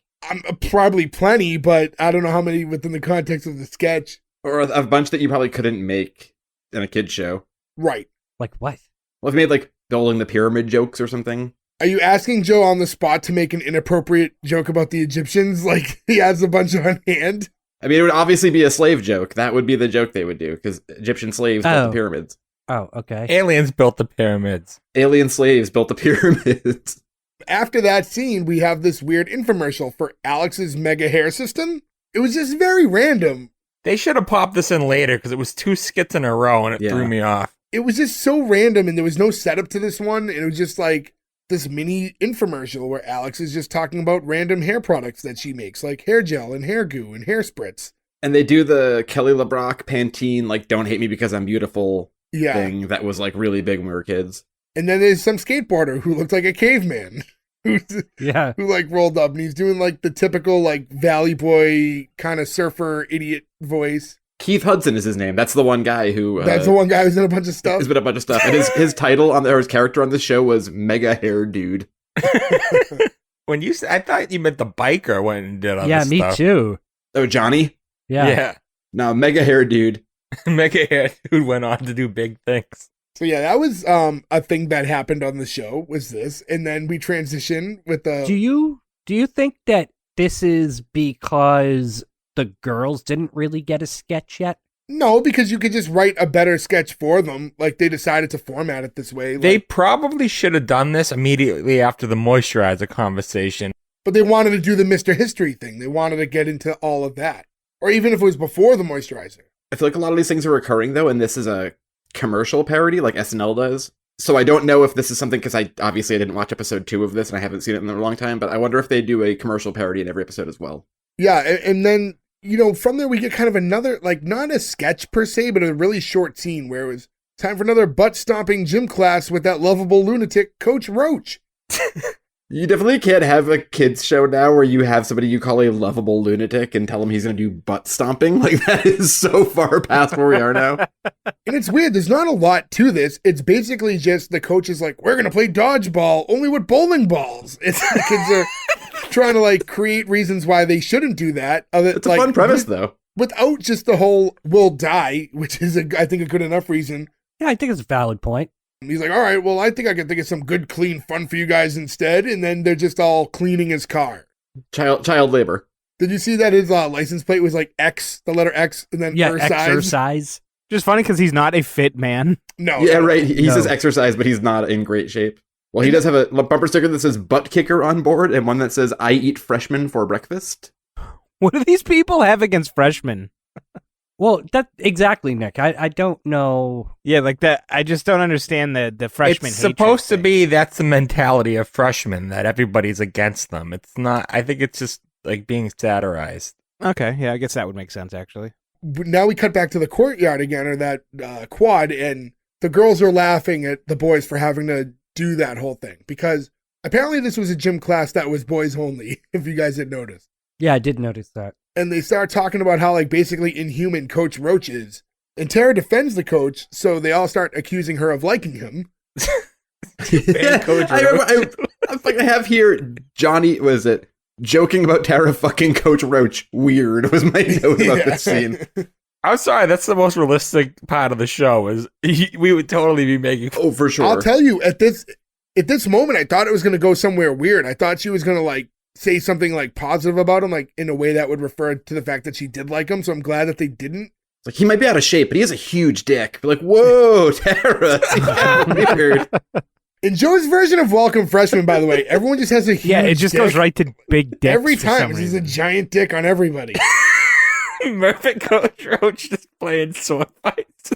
Probably plenty, but I don't know how many within the context of the sketch. Or a bunch that you probably couldn't make in a kid's show. Right. Like what? Well, if you made like building the pyramid jokes or something. Are you asking Joe on the spot to make an inappropriate joke about the Egyptians? Like he has a bunch on hand? I mean, it would obviously be a slave joke. That would be the joke they would do, because Egyptian slaves built the pyramids. Oh, okay. Aliens built the pyramids. Alien slaves built the pyramids. After that scene, we have this weird infomercial for Alex's mega hair system. It was just very random. They should have popped this in later because it was 2 skits in a row and it threw me off. It was just so random, and there was no setup to this one. And it was just like this mini infomercial where Alex is just talking about random hair products that she makes, like hair gel and hair goo and hair spritz. And they do the Kelly LeBrock Pantene, like, don't hate me because I'm beautiful thing that was like really big when we were kids. And then there's some skateboarder who looked like a caveman who like rolled up, and he's doing like the typical like Valley Boy kind of surfer idiot voice. Keith Hudson is his name. That's the one guy who... That's the one guy who's in a bunch of stuff? He's been a bunch of stuff. And his title on there, his character on the show was Mega Hair Dude. When you said, I thought you meant the biker when he did all this stuff. Yeah, me too. Oh, Johnny? Yeah. No, Mega Hair Dude. Mega Hair Dude went on to do big things. So yeah, that was a thing that happened on the show, was this. And then we transition with the... Do you think that this is because the girls didn't really get a sketch yet? No, because you could just write a better sketch for them. Like, they decided to format it this way. They probably should have done this immediately after the moisturizer conversation. But they wanted to do the Mr. History thing. They wanted to get into all of that. Or even if it was before the moisturizer. I feel like a lot of these things are recurring, though, and this is a commercial parody like SNL does. So I don't know if this is something, because I didn't watch episode 2 of this, and I haven't seen it in a long time, but I wonder if they do a commercial parody in every episode as well. Yeah, and then... from there we get kind of another, like, not a sketch per se, but a really short scene where it was time for another butt-stomping gym class with that lovable lunatic, Coach Roach. You definitely can't have a kids show now where you have somebody you call a lovable lunatic and tell him he's going to do butt stomping. Like, that is so far past where we are now. And it's weird. There's not a lot to this. It's basically just the coach is like, we're going to play dodgeball only with bowling balls. It's the kids are trying to, like, create reasons why they shouldn't do that. It's a fun premise, though. Without just the whole we'll die, which is, I think, a good enough reason. Yeah, I think it's a valid point. He's like, all right, well, I think I can think of some good, clean fun for you guys instead. And then they're just all cleaning his car. Child labor. Did you see that his license plate was like X, the letter X, and then exercise. Just funny because he's not a fit man. No. Yeah, right. He No. says exercise, but he's not in great shape. Well, he does have a bumper sticker that says butt kicker on board and one that says I eat Freshmen for breakfast. What do these people have against freshmen? Well, that exactly, Nick. I don't know. Yeah, like that. I just don't understand the freshman. It's supposed to be that's the mentality of freshmen, that everybody's against them. It's not. I think it's just like being satirized. Okay, yeah, I guess that would make sense actually. Now we cut back to the courtyard again, or that quad, and the girls are laughing at the boys for having to do that whole thing because apparently this was a gym class that was boys only. If you guys had noticed. Yeah, I did notice that. And they start talking about how, like, basically inhuman Coach Roach is. And Tara defends the coach, so they all start accusing her of liking him. Coach I have here Johnny, was it joking about Tara fucking Coach Roach? Weird was my note about this scene. I'm sorry, that's the most realistic part of the show. Is we would totally be making. Oh, for sure. I'll tell you, at this moment, I thought it was going to go somewhere weird. I thought she was going to, like, say something, like, positive about him, like, in a way that would refer to the fact that she did like him. So I'm glad that they didn't. Like, he might be out of shape, but he has a huge dick. Like, whoa, Tara, that's weird. In Joe's version of Welcome Freshman, by the way, everyone just has a huge Yeah, it just dick. goes right to big dicks Every for some time. It's just a reason. giant dick on everybody. Perfect Coach Roach just playing sword fights.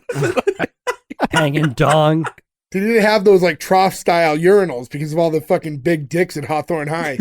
Hanging dong. They didn't have those, like, trough-style urinals because of all the fucking big dicks at Hawthorne High.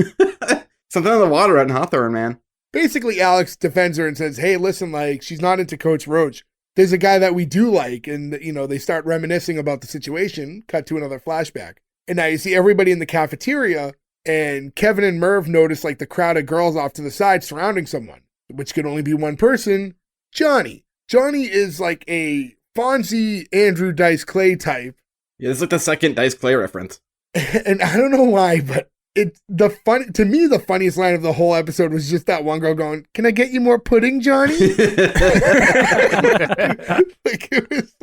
Something on the water out in Hawthorne, man. Basically, Alex defends her and says, hey, listen, like, she's not into Coach Roach. There's a guy that we do like. And, they start reminiscing about the situation. Cut to another flashback. And now you see everybody in the cafeteria. And Kevin and Merv notice, like, the crowd of girls off to the side surrounding someone, which could only be one person, Johnny. Johnny is like a Fonzie Andrew Dice Clay type. Yeah, this is like the second Dice Clay reference. And I don't know why, but to me, the funniest line of the whole episode was just that one girl going, "Can I get you more pudding, Johnny?" Like, it was,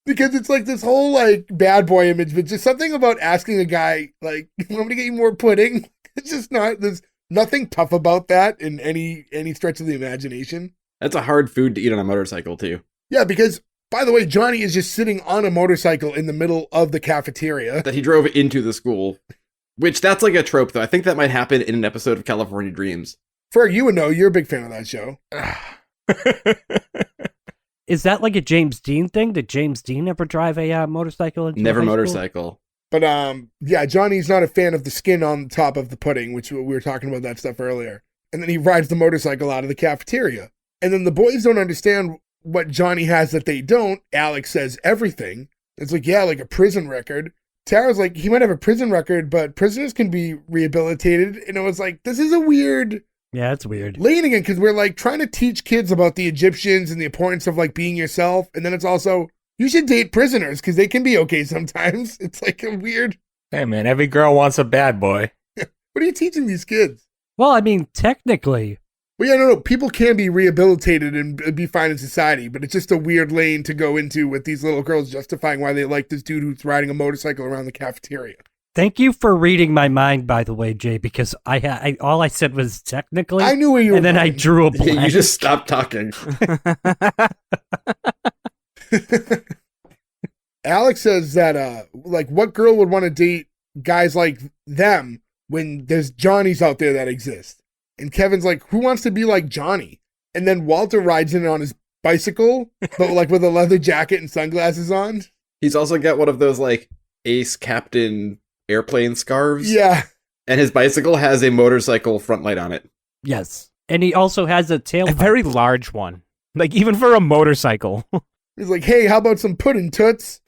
because it's like this whole, like, bad boy image, but just something about asking a guy, like, "You want me to get you more pudding?" It's just not, there's nothing tough about that in any stretch of the imagination. That's a hard food to eat on a motorcycle, too. Yeah, because, by the way, Johnny is just sitting on a motorcycle in the middle of the cafeteria. That he drove into the school. Which, that's like a trope, though. I think that might happen in an episode of California Dreams. Ferg, you would know. You're a big fan of that show. Is that like a James Dean thing? Did James Dean ever drive a motorcycle? Into Never high school? motorcycle. But, yeah, Johnny's not a fan of the skin on top of the pudding, which we were talking about that stuff earlier. And then he rides the motorcycle out of the cafeteria. And then the boys don't understand what Johnny has that they don't. Alex says everything. It's like, yeah, like a prison record. Tara's like, he might have a prison record, but prisoners can be rehabilitated. And it was like, this is a weird Yeah, it's weird. lane again, because we're, like, trying to teach kids about the Egyptians and the importance of, like, being yourself. And then it's also, you should date prisoners because they can be okay sometimes. It's like a weird, Hey man, every girl wants a bad boy. what are you teaching these kids? Well, I mean, technically, Well, yeah, no, people can be rehabilitated and be fine in society, but it's just a weird lane to go into with these little girls justifying why they like this dude who's riding a motorcycle around the cafeteria. thank you for reading my mind, by the way, Jay, because I all I said was technically, I knew where you were and then I going. drew a blank. You just stopped talking. Alex says that, like, what girl would want to date guys like them when there's Johnnies out there that exist? And Kevin's like, who wants to be like Johnny? And then Walter rides in on his bicycle, but, like, with a leather jacket and sunglasses on. He's also got one of those, like, Ace Captain airplane scarves. Yeah. And his bicycle has a motorcycle front light on it. Yes. And he also has a tail. A very large one. Like, even for a motorcycle. He's like, hey, how about some pudding, toots?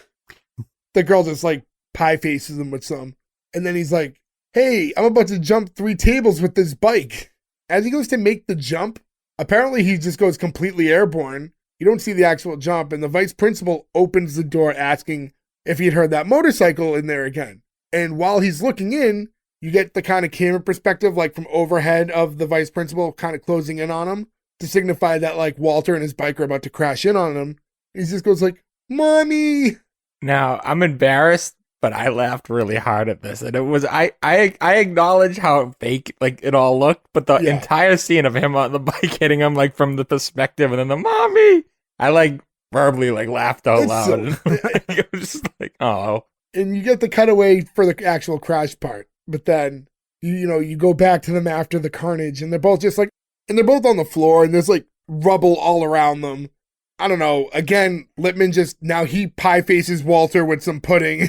The girl just like pie faces him with some. And then he's like, hey, I'm about to jump 3 tables with this bike. As he goes to make the jump, apparently he just goes completely airborne. You don't see the actual jump. And the vice principal opens the door asking if he'd heard that motorcycle in there again. And while he's looking in, you get the kind of camera perspective, like from overhead of the vice principal kind of closing in on him to signify that like Walter and his bike are about to crash in on him. He just goes like, Mommy. Now, I'm embarrassed, but I laughed really hard at this. And it was, I acknowledge how fake like it all looked, but the entire scene of him on the bike hitting him like from the perspective and then the mommy, I like verbally like laughed out loud. It was just like, oh. And you get the cutaway for the actual crash part. But then, you go back to them after the carnage and they're both just like, and they're both on the floor and there's like rubble all around them. I don't know. Again, Lippman now he pie faces Walter with some pudding.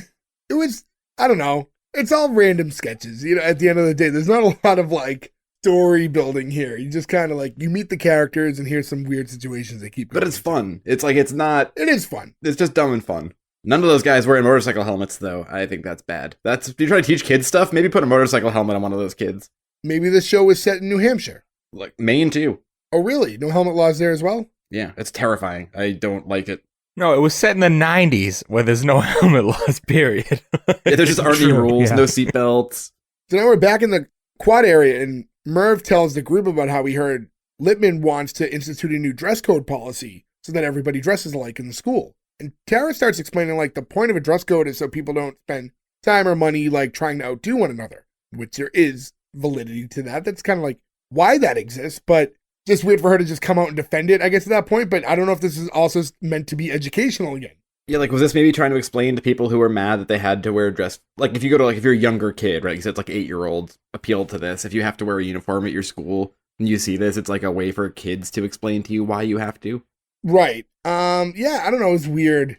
It was, I don't know. It's all random sketches. At the end of the day, there's not a lot of like story building here. You just kind of like, you meet the characters and here's some weird situations they keep going. But it's fun. It's like, it is fun. It's just dumb and fun. None of those guys wearing motorcycle helmets, though. I think that's bad. If you try to teach kids stuff, maybe put a motorcycle helmet on one of those kids. Maybe this show was set in New Hampshire. Like Maine, too. Oh, really? No helmet laws there as well? Yeah, it's terrifying. I don't like it. No, it was set in the 90s where there's no helmet laws, period. Yeah, there just aren't any rules, no seatbelts. So now we're back in the quad area, and Merv tells the group about how he heard Lippman wants to institute a new dress code policy so that everybody dresses alike in the school. And Tara starts explaining, like, the point of a dress code is so people don't spend time or money, like, trying to outdo one another, which there is validity to that. That's kind of like why that exists, but just weird for her to just come out and defend it, I guess, at that point. But I don't know if this is also meant to be educational again. Yeah, like, was this maybe trying to explain to people who were mad that they had to wear a dress? Like, if you go to, like, if you're a younger kid, right, because it's like 8-year-olds appeal to this. If you have to wear a uniform at your school and you see this, it's like a way for kids to explain to you why you have to. Right. Yeah, I don't know. It's weird.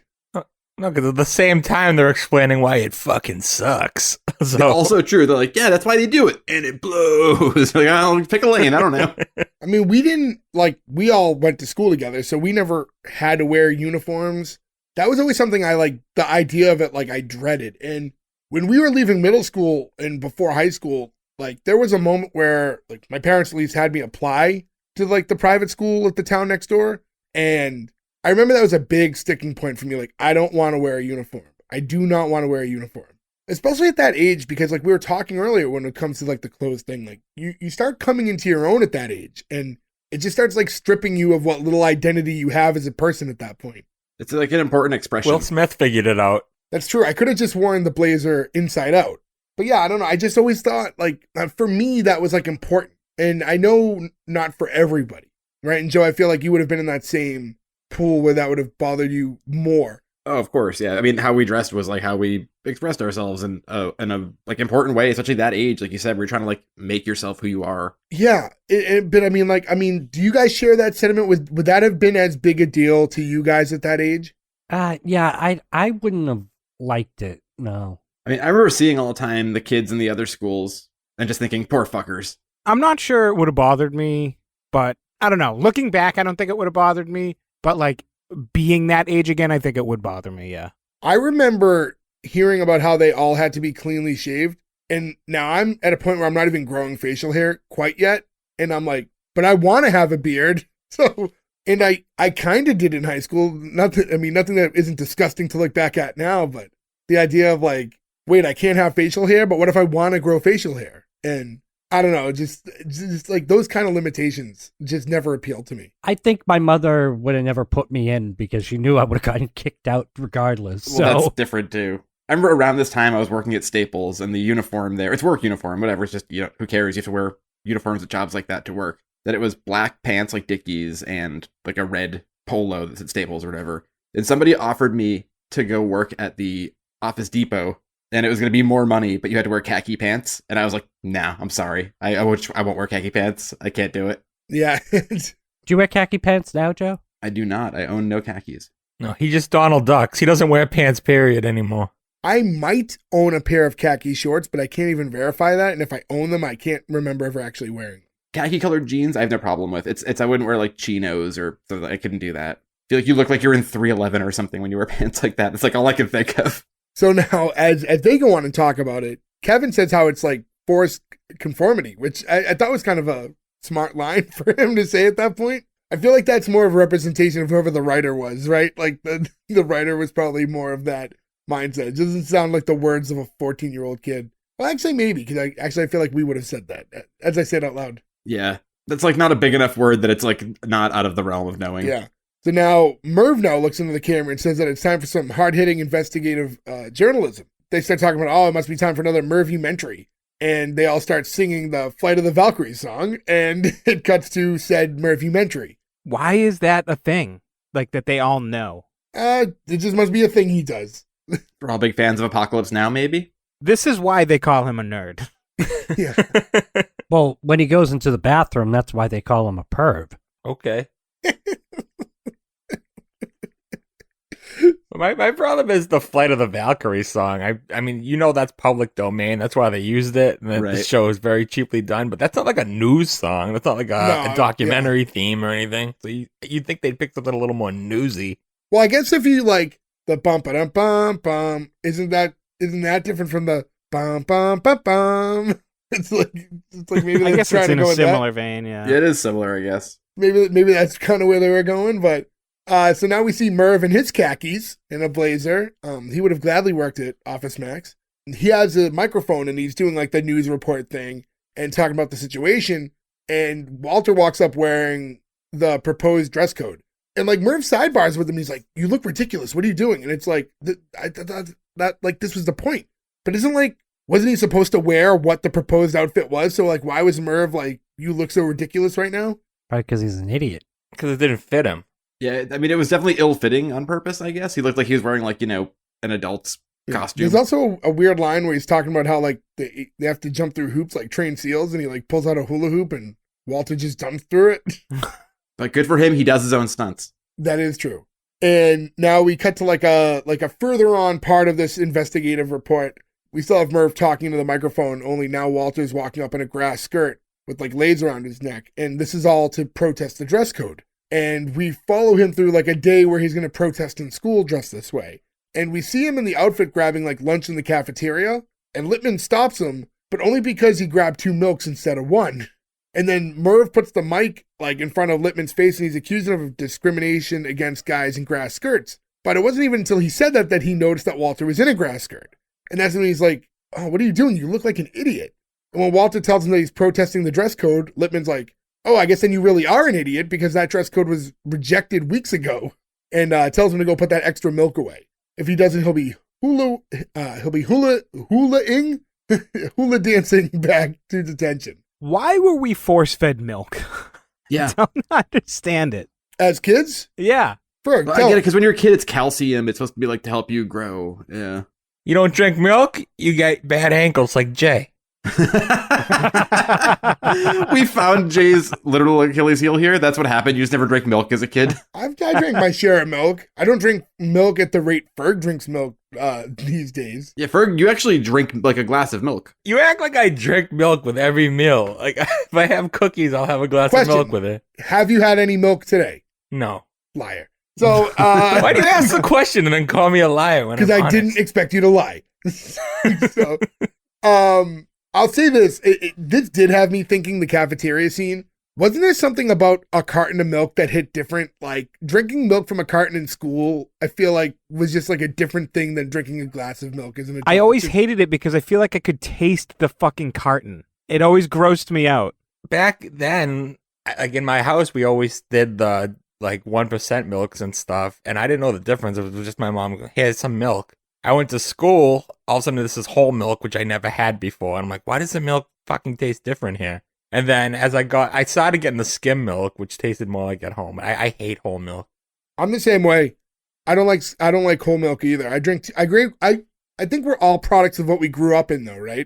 No, because at the same time, they're explaining why it fucking sucks. So. It's also true. They're like, yeah, that's why they do it. And it blows. Like, I'll pick a lane. I don't know. I mean, we all went to school together, so we never had to wear uniforms. That was always something the idea of it, like, I dreaded. And when we were leaving middle school and before high school, like, there was a moment where, like, my parents at least had me apply to, like, the private school at the town next door. And I remember that was a big sticking point for me. Like, I don't want to wear a uniform. I do not want to wear a uniform. Especially at that age, because like we were talking earlier when it comes to like the clothes thing, like you start coming into your own at that age. And it just starts like stripping you of what little identity you have as a person at that point. It's like an important expression. Will Smith figured it out. That's true. I could have just worn the blazer inside out. But yeah, I don't know. I just always thought like for me, that was like important. And I know not for everybody. Right. And Joe, I feel like you would have been in that same pool where that would have bothered you more. Oh, of course. Yeah. I mean, how we dressed was like how we expressed ourselves in a like important way, especially that age. Like you said, we're trying to like make yourself who you are. Yeah. But I mean, do you guys share that sentiment? Would that have been as big a deal to you guys at that age? Yeah, I wouldn't have liked it. No. I mean, I remember seeing all the time the kids in the other schools and just thinking, poor fuckers. I'm not sure it would have bothered me, but I don't know. Looking back, I don't think it would have bothered me. But like being that age again, I think it would bother me. Yeah. I remember hearing about how they all had to be cleanly shaved. And now I'm at a point where I'm not even growing facial hair quite yet. And I'm like, but I want to have a beard. So, and I kind of did in high school. Nothing that isn't disgusting to look back at now, but the idea of like, wait, I can't have facial hair, but what if I want to grow facial hair? And I don't know, just like those kind of limitations just never appealed to me. I think my mother would have never put me in because she knew I would have gotten kicked out regardless. Well, that's different too. I remember around this time I was working at Staples and the uniform there, it's work uniform, whatever. It's just, who cares? You have to wear uniforms at jobs like that to work. That it was black pants like Dickies and like a red polo that's at Staples or whatever. And somebody offered me to go work at the Office Depot. And it was going to be more money, but you had to wear khaki pants. And I was like, nah, I'm sorry. I won't wear khaki pants. I can't do it. Yeah. Do you wear khaki pants now, Joe? I do not. I own no khakis. No, he just Donald Ducks. He doesn't wear pants, period, anymore. I might own a pair of khaki shorts, but I can't even verify that. And if I own them, I can't remember ever actually wearing them. khaki colored jeans, I have no problem with. It's I wouldn't wear like chinos or something. I couldn't do that. I feel like you look like you're in 311 or something when you wear pants like that. It's like all I can think of. So now, as they go on and talk about it, Kevin says how it's like forced conformity, which I thought was kind of a smart line for him to say at that point. I feel like that's more of a representation of whoever the writer was, right? Like the writer was probably more of that mindset. It doesn't sound like the words of a 14-year-old kid. Well, actually, maybe, because I feel like we would have said that as I said out loud. Yeah. That's like not a big enough word that it's like not out of the realm of knowing. Yeah. So now Merv now looks into the camera and says that it's time for some hard-hitting investigative journalism. They start talking about, oh, it must be time for another Mervumentary. And they all start singing the Flight of the Valkyries song, and it cuts to said Mervumentary. Why is that a thing? Like, that they all know? It just must be a thing he does. We're all big fans of Apocalypse Now, maybe? This is why they call him a nerd. Yeah. Well, when he goes into the bathroom, that's why they call him a perv. Okay. My problem is the Flight of the Valkyries song. I mean, you know that's public domain. That's why they used it. And Right. the show is very cheaply done. But that's not like a news song. That's not like a documentary theme or anything. So you'd think they'd pick something a little more newsy. Well, I guess if you like the bum ba bum bum, isn't that different from the bum bum bum bum? It's like maybe I they're guess trying it's to in go a with similar vein, yeah. Yeah, it is similar, I guess. that. Maybe that's kind of where they were going, but so now we see Merv in his khakis and a blazer. He would have gladly worked at Office Max. He has a microphone and he's doing like the news report thing and talking about the situation. And Walter walks up wearing the proposed dress code. And like Merv sidebars with him. He's like, "You look ridiculous. What are you doing?" And it's like, that like this was the point. But wasn't he supposed to wear what the proposed outfit was? So like, why was Merv like, "You look so ridiculous right now"? Probably because he's an idiot. Because it didn't fit him. Yeah, I mean, it was definitely ill-fitting on purpose, I guess. He looked like he was wearing, like, an adult's costume. There's also a weird line where he's talking about how like they have to jump through hoops like trained seals, and he like pulls out a hula hoop and Walter just jumps through it. But good for him, he does his own stunts. That is true. And now we cut to like a further on part of this investigative report. We still have Merv talking to the microphone, only now Walter's walking up in a grass skirt with like lace around his neck. And this is all to protest the dress code. And we follow him through like a day where he's going to protest in school dressed this way. And we see him in the outfit grabbing like lunch in the cafeteria. And Lippman stops him, but only because he grabbed 2 milks instead of 1. And then Merv puts the mic like in front of Lippman's face and he's accusing him of discrimination against guys in grass skirts. But it wasn't even until he said that he noticed that Walter was in a grass skirt. And that's when he's like, "Oh, what are you doing? You look like an idiot." And when Walter tells him that he's protesting the dress code, Lippman's like, "Oh, I guess then you really are an idiot because that dress code was rejected weeks ago." And tells him to go put that extra milk away. If he doesn't, he'll be hula dancing back to detention. Why were we force-fed milk? Yeah. I don't understand it. As kids? Yeah. Ferg, Well, I get it, because when you're a kid, it's calcium. It's supposed to be like to help you grow. Yeah. You don't drink milk, you get bad ankles like Jay. We found Jay's literal Achilles heel here. That's what happened. You just never drank milk as a kid. I drank my share of milk. I don't drink milk at the rate Ferg drinks milk these days. Yeah, Ferg, you actually drink like a glass of milk. You act like I drink milk with every meal. Like, if I have cookies, I'll have a glass Question. of milk with it. Have you had any milk today? No. Liar. So, Why do you ask the question and then call me a liar when I'm because I honest? didn't expect you to lie. So, I'll say this. This did have me thinking the cafeteria scene. Wasn't there something about a carton of milk that hit different? Like drinking milk from a carton in school, I feel like was just like a different thing than drinking a glass of milk as an adult. I always hated it because I feel like I could taste the fucking carton. It always grossed me out. Back then, like in my house, we always did the like 1% milks and stuff, and I didn't know the difference. It was just my mom going, "Here's some milk." I went to school, all of a sudden this is whole milk, which I never had before. And I'm like, why does the milk fucking taste different here? And then as I started getting the skim milk, which tasted more like at home. I hate whole milk. I'm the same way. I don't like whole milk either. I think we're all products of what we grew up in though, right?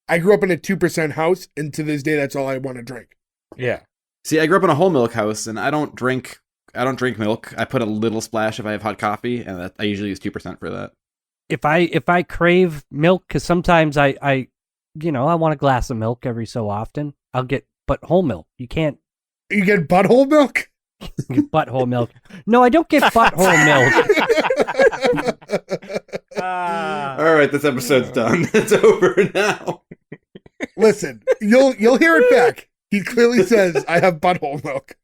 I grew up in a 2% house, and to this day that's all I want to drink. Yeah. See, I grew up in a whole milk house, and I don't drink milk. I put a little splash if I have hot coffee, and I usually use 2% for that. If I crave milk, because sometimes I want a glass of milk every so often, I'll get but whole milk. You can't You get butthole milk? get butthole milk. No, I don't get butthole milk. All right, this episode's done. It's over now. Listen, you'll hear it back. He clearly says, I have butthole milk.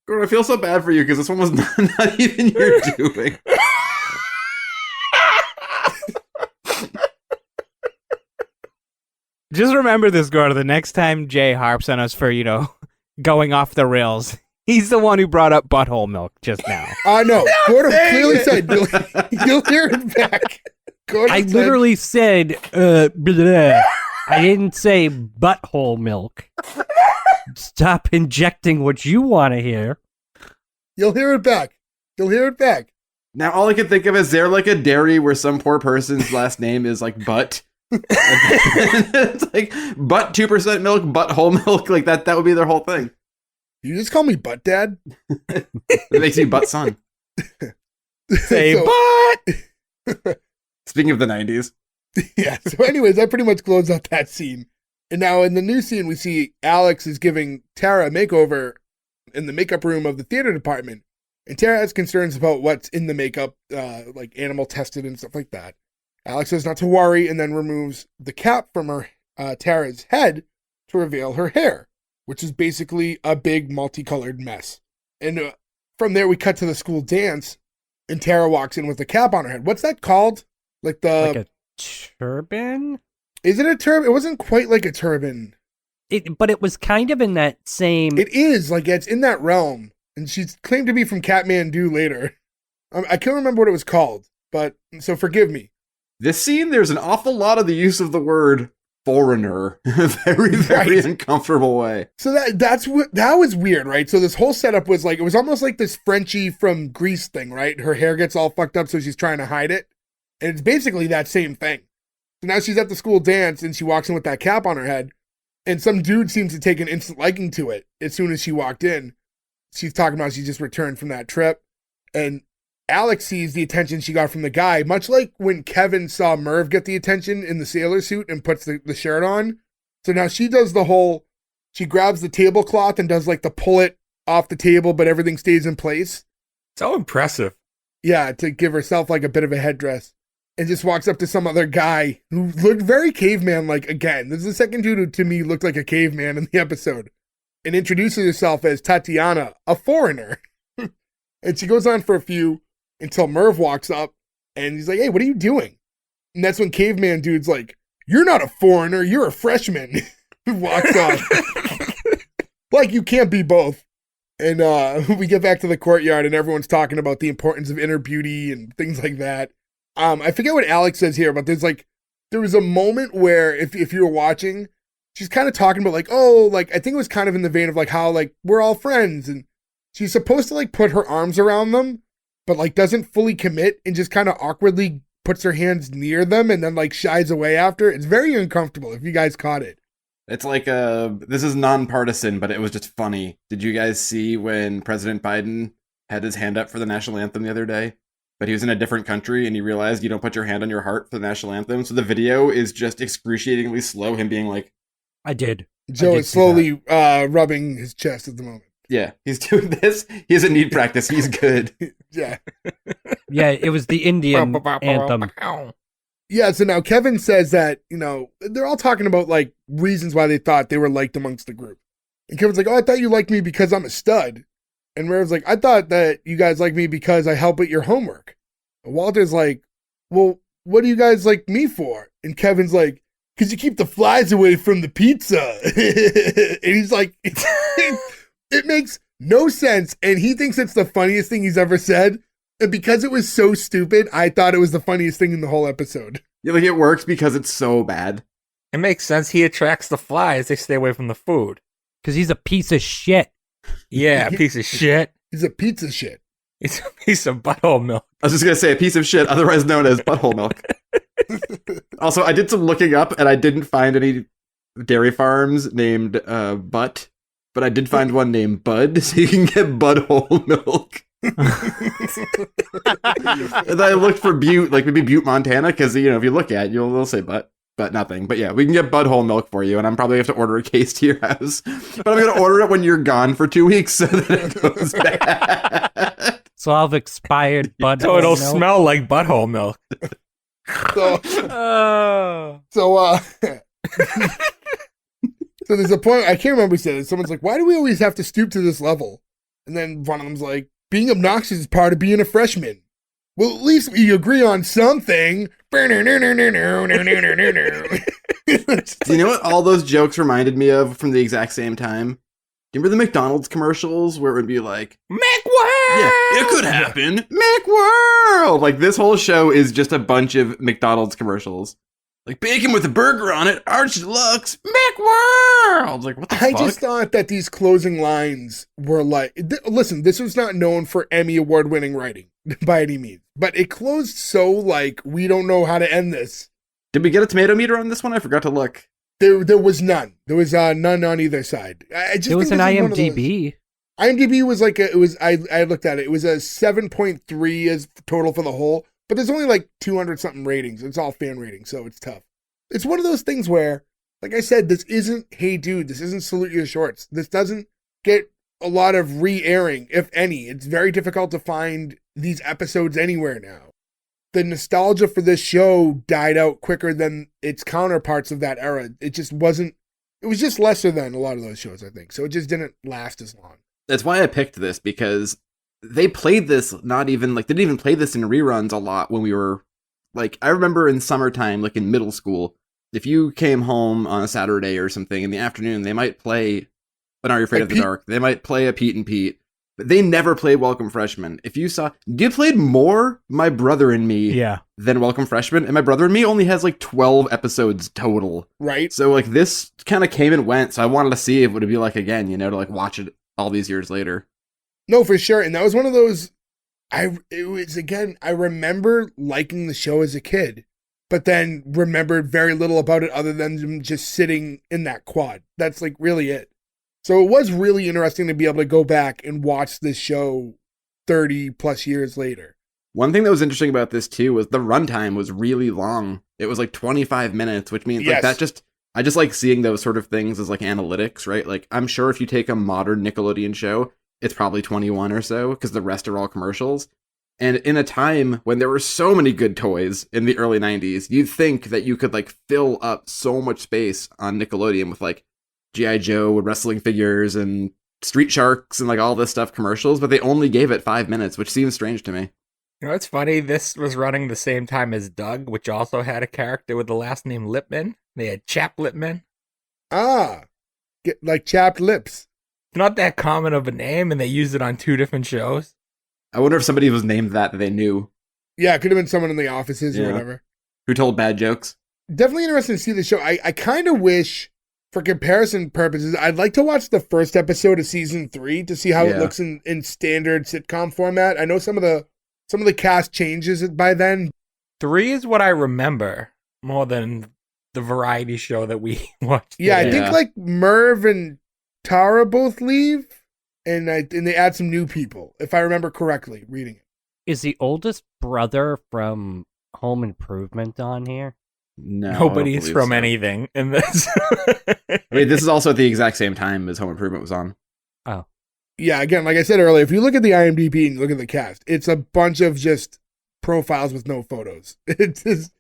Gordon, I feel so bad for you because this one was not even your doing. Just remember this, Gordo. The next time Jay harps on us for, going off the rails, he's the one who brought up butthole milk just now. I know. Gordon clearly said, you'll hear it back. Gordon I literally said, bleh. I didn't say butthole milk. Stop injecting what you want to hear. You'll hear it back. You'll hear it back. Now, all I can think of is there like a dairy where some poor person's last name is like Butt? It's like butt 2% milk, butt whole milk, like that would be their whole thing. You just call me butt dad? It makes you butt son. Say butt! Speaking of the 90s. Yeah, so anyways, that pretty much closed out that scene. And now in the new scene, we see Alex is giving Tara a makeover in the makeup room of the theater department. And Tara has concerns about what's in the makeup, like animal tested and stuff like that. Alex says not to worry and then removes the cap from her Tara's head to reveal her hair, which is basically a big multicolored mess. And from there, we cut to the school dance, and Tara walks in with the cap on her head. What's that called? Like a turban? Is it a turban? It wasn't quite like a turban. But it was kind of in that same... It is, like, it's in that realm. And she's claimed to be from Kathmandu later. I can't remember what it was called, but, so forgive me. This scene, there's an awful lot of the use of the word foreigner in a very, very uncomfortable way. So that was weird, right? So this whole setup was like, it was almost like this Frenchie from Grease thing, right? Her hair gets all fucked up, so she's trying to hide it. And it's basically that same thing. So now she's at the school dance, and she walks in with that cap on her head, and some dude seems to take an instant liking to it as soon as she walked in. She's talking about she just returned from that trip, and Alex sees the attention she got from the guy, much like when Kevin saw Merv get the attention in the sailor suit and puts the shirt on. So now she does she grabs the tablecloth and does like the pull it off the table, but everything stays in place. So impressive. Yeah, to give herself like a bit of a headdress. And just walks up to some other guy who looked very caveman-like again. This is the second dude who to me looked like a caveman in the episode. And introduces herself as Tatiana, a foreigner. And she goes on for a few until Merv walks up and he's like, hey, what are you doing? And that's when caveman dude's like, you're not a foreigner, you're a freshman. Walks off. Like, you can't be both. And we get back to the courtyard and everyone's talking about the importance of inner beauty and things like that. I forget what Alex says here, but there was a moment where if you were watching, she's kind of talking about like, oh, like, I think it was kind of in the vein of like how like we're all friends, and she's supposed to like put her arms around them, but like doesn't fully commit and just kind of awkwardly puts her hands near them and then like shies away after. It's very uncomfortable if you guys caught it. It's like this is nonpartisan, but it was just funny. Did you guys see when President Biden had his hand up for the national anthem the other day? But he was in a different country and he realized you don't put your hand on your heart for the national anthem. So the video is just excruciatingly slow, him being like, I did. Joe is slowly rubbing his chest at the moment. Yeah, he's doing this. He doesn't need practice. He's good. Yeah. Yeah, it was the Indian anthem. Yeah, so now Kevin says that, they're all talking about, like, reasons why they thought they were liked amongst the group. And Kevin's like, oh, I thought you liked me because I'm a stud. And Merv's like, I thought that you guys like me because I help with your homework. And Walter's like, well, what do you guys like me for? And Kevin's like, because you keep the flies away from the pizza. And he's like, it makes no sense. And he thinks it's the funniest thing he's ever said. And because it was so stupid, I thought it was the funniest thing in the whole episode. Yeah, like it works because it's so bad. It makes sense. He attracts the flies. They stay away from the food. Because he's a piece of shit. Yeah, a piece of shit. He's a pizza shit. He's a piece of butthole milk. I was just going to say a piece of shit, otherwise known as butthole milk. Also, I did some looking up and I didn't find any dairy farms named Butt, but I did find one named Bud, so you can get butthole milk. And then I looked for Butte, like maybe Butte, Montana, because if you look at it, you'll say Butt. but nothing. But yeah, we can get butthole milk for you, and I'm probably have to order a case to your house. But I'm going to order it when you're gone for 2 weeks so that it goes bad. So I'll have expired butthole So it'll milk. smell like butthole milk. So so there's a point, I can't remember who said it. Someone's like, why do we always have to stoop to this level? And then one of them's like, being obnoxious is part of being a freshman. Well, at least we agree on something. Do you know what all those jokes reminded me of from the exact same time? Do you remember the McDonald's commercials where it would be like, McWorld! yeah, it could happen. McWorld! Like, this whole show is just a bunch of McDonald's commercials. Like, bacon with a burger on it, Arch Deluxe, McWorld! Like, what the I fuck? just thought that these closing lines were like, listen, this was not known for Emmy award-winning writing by any means, but it closed so like, we don't know how to end this. Did we get a tomato meter on this one? I forgot to look. There was none. There was none on either side. I just It was think an this is one of those- IMDb. IMDb was like I looked at it. It was a 7.3 as total for the whole, but there's only like 200 something ratings. It's all fan ratings, so it's tough. It's one of those things where, like I said, this isn't Hey Dude. This isn't Salute Your Shorts. This doesn't get a lot of re-airing, if any. It's very difficult to find these episodes anywhere now. The nostalgia for this show died out quicker than its counterparts of that era. It just wasn't. It was just lesser than a lot of those shows, I think. So it just didn't last as long. That's why I picked this, because they played this they didn't even play this in reruns a lot when we were, like, I remember in summertime, like in middle school, if you came home on a Saturday or something in the afternoon, they might play But Are You Afraid Like of the Pete- Dark? They might play a Pete and Pete, but they never played Welcome Freshman. If you saw, you played more My Brother and Me Yeah. than Welcome Freshman, and My Brother and Me only has like 12 episodes total. Right? So like this kind of came and went, so I wanted to see if it would be like again, to like watch it all these years later. No, for sure. And that was one of those. I remember liking the show as a kid, but then remembered very little about it other than them just sitting in that quad. That's like really it. So it was really interesting to be able to go back and watch this show 30 plus years later. One thing that was interesting about this too was the runtime was really long. It was like 25 minutes, which means Yes. like I just like seeing those sort of things as like analytics, right? Like I'm sure if you take a modern Nickelodeon show, it's probably 21 or so because the rest are all commercials. And in a time when there were so many good toys in the early 90s, you'd think that you could like fill up so much space on Nickelodeon with like G.I. Joe and wrestling figures and Street Sharks and like all this stuff commercials, but they only gave it 5 minutes, which seems strange to me. You know, it's funny. This was running the same time as Doug, which also had a character with the last name Lipman. They had Chap Lipman. Ah, get like chapped lips. It's not that common of a name, and they used it on 2 different shows. I wonder if somebody was named that they knew, Yeah, it could have been someone in the offices or Yeah. whatever. who told bad jokes. Definitely interesting to see the show. I kind of wish, for comparison purposes, I'd like to watch the first episode of season 3 to see how it Yeah. looks in standard sitcom format. I know some of the cast changes by then. 3 is what I remember more than the variety show that we watched. Yeah, I today. think like Merv and Tara both leave, and they add some new people, if I remember correctly, reading it. Is the oldest brother from Home Improvement on here? No, I don't Nobody's believe from so. anything in this. I mean, this is also at the exact same time as Home Improvement was on. Yeah, again, like I said earlier, if you look at the IMDb and you look at the cast, it's a bunch of just profiles with no photos. It's just,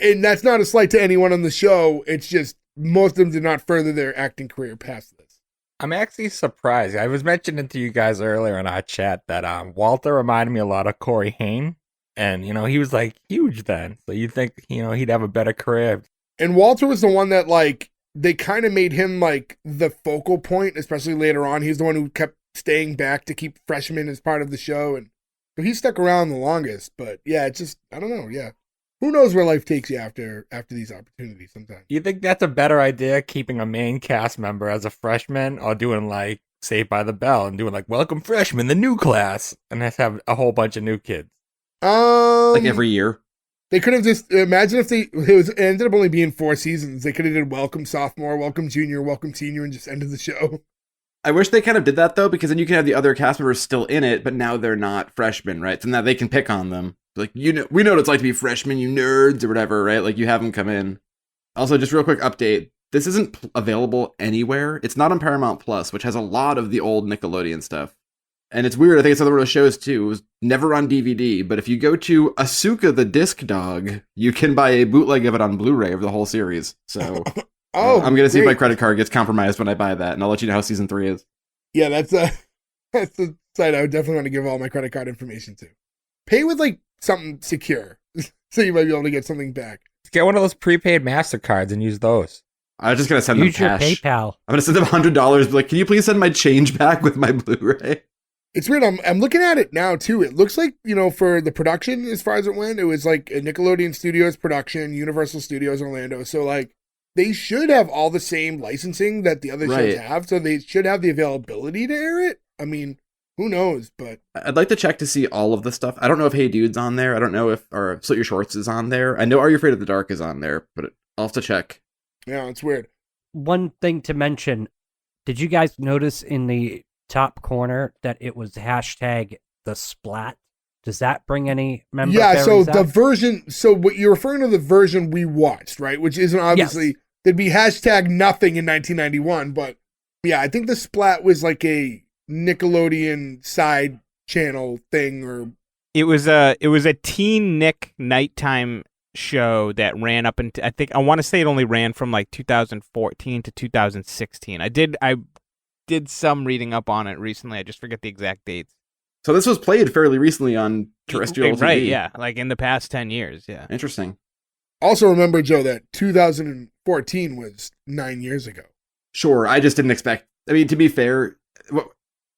and that's not a slight to anyone on the show. It's just most of them did not further their acting career past this. I'm actually surprised. I was mentioning to you guys earlier in our chat that Walter reminded me a lot of Corey Haim. And, he was like huge then. So you'd think, he'd have a better career. And Walter was the one that like they kind of made him like the focal point, especially later on. He's the one who kept staying back to keep Freshmen as part of the show, and so he stuck around the longest. But yeah, it's just I don't know. Yeah, who knows where life takes you after these opportunities? Sometimes. Do you think that's a better idea, keeping a main cast member as a freshman, or doing like Saved by the Bell and doing like Welcome Freshmen, the new class, and let's have a whole bunch of new kids? Like every year. They could have just imagine if it ended up only being 4 seasons. They could have did Welcome Sophomore, Welcome Junior, Welcome Senior, and just ended the show. I wish they kind of did that though, because then you can have the other cast members still in it, but now they're not freshmen, right? So now they can pick on them. Like, we know what it's like to be freshmen, you nerds, or whatever, right? Like, you have them come in. Also, just real quick update. This isn't available anywhere. It's not on Paramount Plus, which has a lot of the old Nickelodeon stuff. And it's weird. I think it's another one of those shows, too. It was never on DVD. But if you go to Asuka the Disc Dog, you can buy a bootleg of it on Blu-ray of the whole series. So I'm going to see if my credit card gets compromised when I buy that. And I'll let you know how season 3 is. Yeah, that's a site I would definitely want to give all my credit card information to. Pay with like something secure. So you might be able to get something back. Get one of those prepaid MasterCards and use those. I'm just going to send them Use your cash. PayPal. I'm going to send them $100. Be like, can you please send my change back with my Blu-ray? It's weird. I'm looking at it now, too. It looks like, for the production, as far as it went, it was like a Nickelodeon Studios production, Universal Studios Orlando. So, like, they should have all the same licensing that the other shows have. So they should have the availability to air it. I mean, who knows? But I'd like to check to see all of the stuff. I don't know if Hey Dude's on there. I don't know if or Slit Your Shorts is on there. I know Are You Afraid of the Dark is on there, but I'll have to check. yeah, it's weird. One thing to mention, did you guys notice in the top corner that it was hashtag the splat? Does that bring any member Yeah, so berries the up? version, so what you're referring to the version we watched, right? Which isn't obviously, Yes. there'd be hashtag nothing in 1991, but yeah, I think the splat was like a Nickelodeon side channel thing or. It was a teen Nick nighttime show that ran up into, I want to say it only ran from like 2014 to 2016. I did some reading up on it recently. I just forget the exact dates. So this was played fairly recently on terrestrial TV. Right, yeah. Like in the past 10 years, yeah. Interesting. Also remember, Joe, that 2014 was 9 years ago. Sure, I just didn't expect. I mean, to be fair,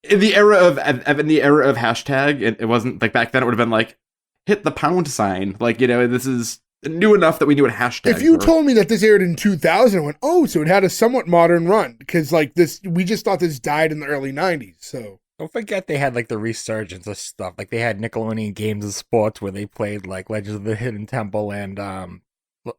in the era of hashtag, it wasn't like back then. It would have been like hit the pound sign. Like this is new enough that we knew what hashtag. If you told me that this aired in 2000, I went, oh, so it had a somewhat modern run because like this, we just thought this died in the early 90s. So Don't forget they had like the resurgence of stuff. Like they had Nickelodeon Games of Sports where they played like Legends of the Hidden Temple and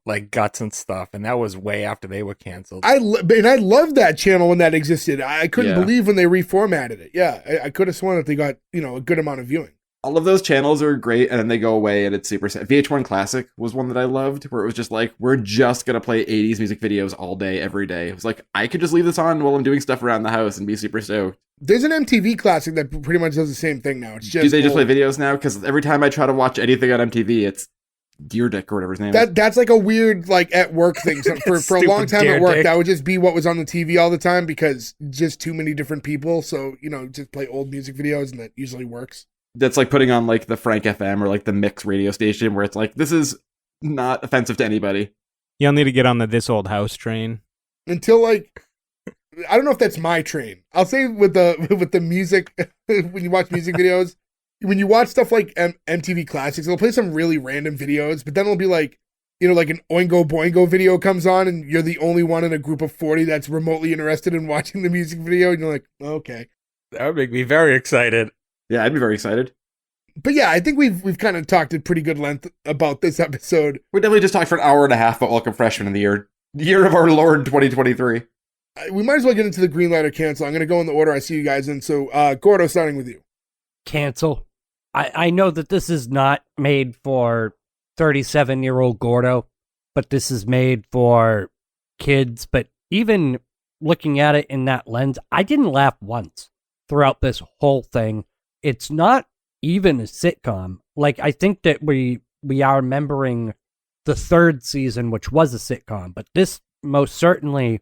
like Guts and stuff, and that was way after they were canceled. I loved that channel when that existed. I couldn't Yeah. believe when they reformatted it. Yeah, I could have sworn that they got a good amount of viewing. all of those channels are great, and then they go away, and it's super sad. VH1 Classic was one that I loved, where it was just like, we're just gonna play 80s music videos all day, every day. It was like, I could just leave this on while I'm doing stuff around the house and be super stoked. There's an MTV Classic that pretty much does the same thing now. It's just Do they just old. play videos now? Because every time I try to watch anything on MTV, it's Deer Dick or whatever his name is. That's like a weird like at work thing. So for a Stupid long time Deer at work, Dick. that would just be what was on the TV all the time because just too many different people. So just play old music videos, and that usually works. That's like putting on like the Frank FM or like the Mix radio station, where it's like, this is not offensive to anybody. You'll need to get on the This Old House train. Until like, I don't know if that's my train. I'll say with the music when you watch music videos, when you watch stuff like MTV Classics, they'll play some really random videos, but then it'll be like, like an Oingo Boingo video comes on, and you're the only one in a group of 40 that's remotely interested in watching the music video, and you're like, okay. That would make me very excited. Yeah, I'd be very excited. But yeah, I think we've kind of talked at pretty good length about this episode. We definitely just talked for an hour and a half about Welcome Freshmen in the year of our Lord 2023. We might as well get into the green light or cancel. I'm going to go in the order I see you guys in. So, Gordo, starting with you. Cancel. I know that this is not made for 37-year-old Gordo, but this is made for kids. But even looking at it in that lens, I didn't laugh once throughout this whole thing. It's not even a sitcom. Like, I think that we are remembering the third season, which was a sitcom, but this most certainly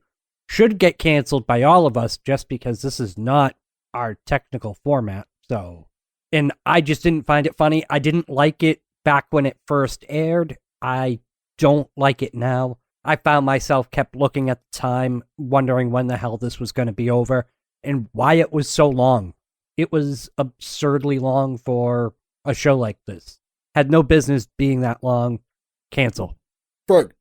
should get canceled by all of us just because this is not our technical format. So, and I just didn't find it funny. I didn't like it back when it first aired. I don't like it now. I found myself kept looking at the time, wondering when the hell this was going to be over and why it was so long. It was absurdly long for a show like this. Had no business being that long. Cancel. Ferg.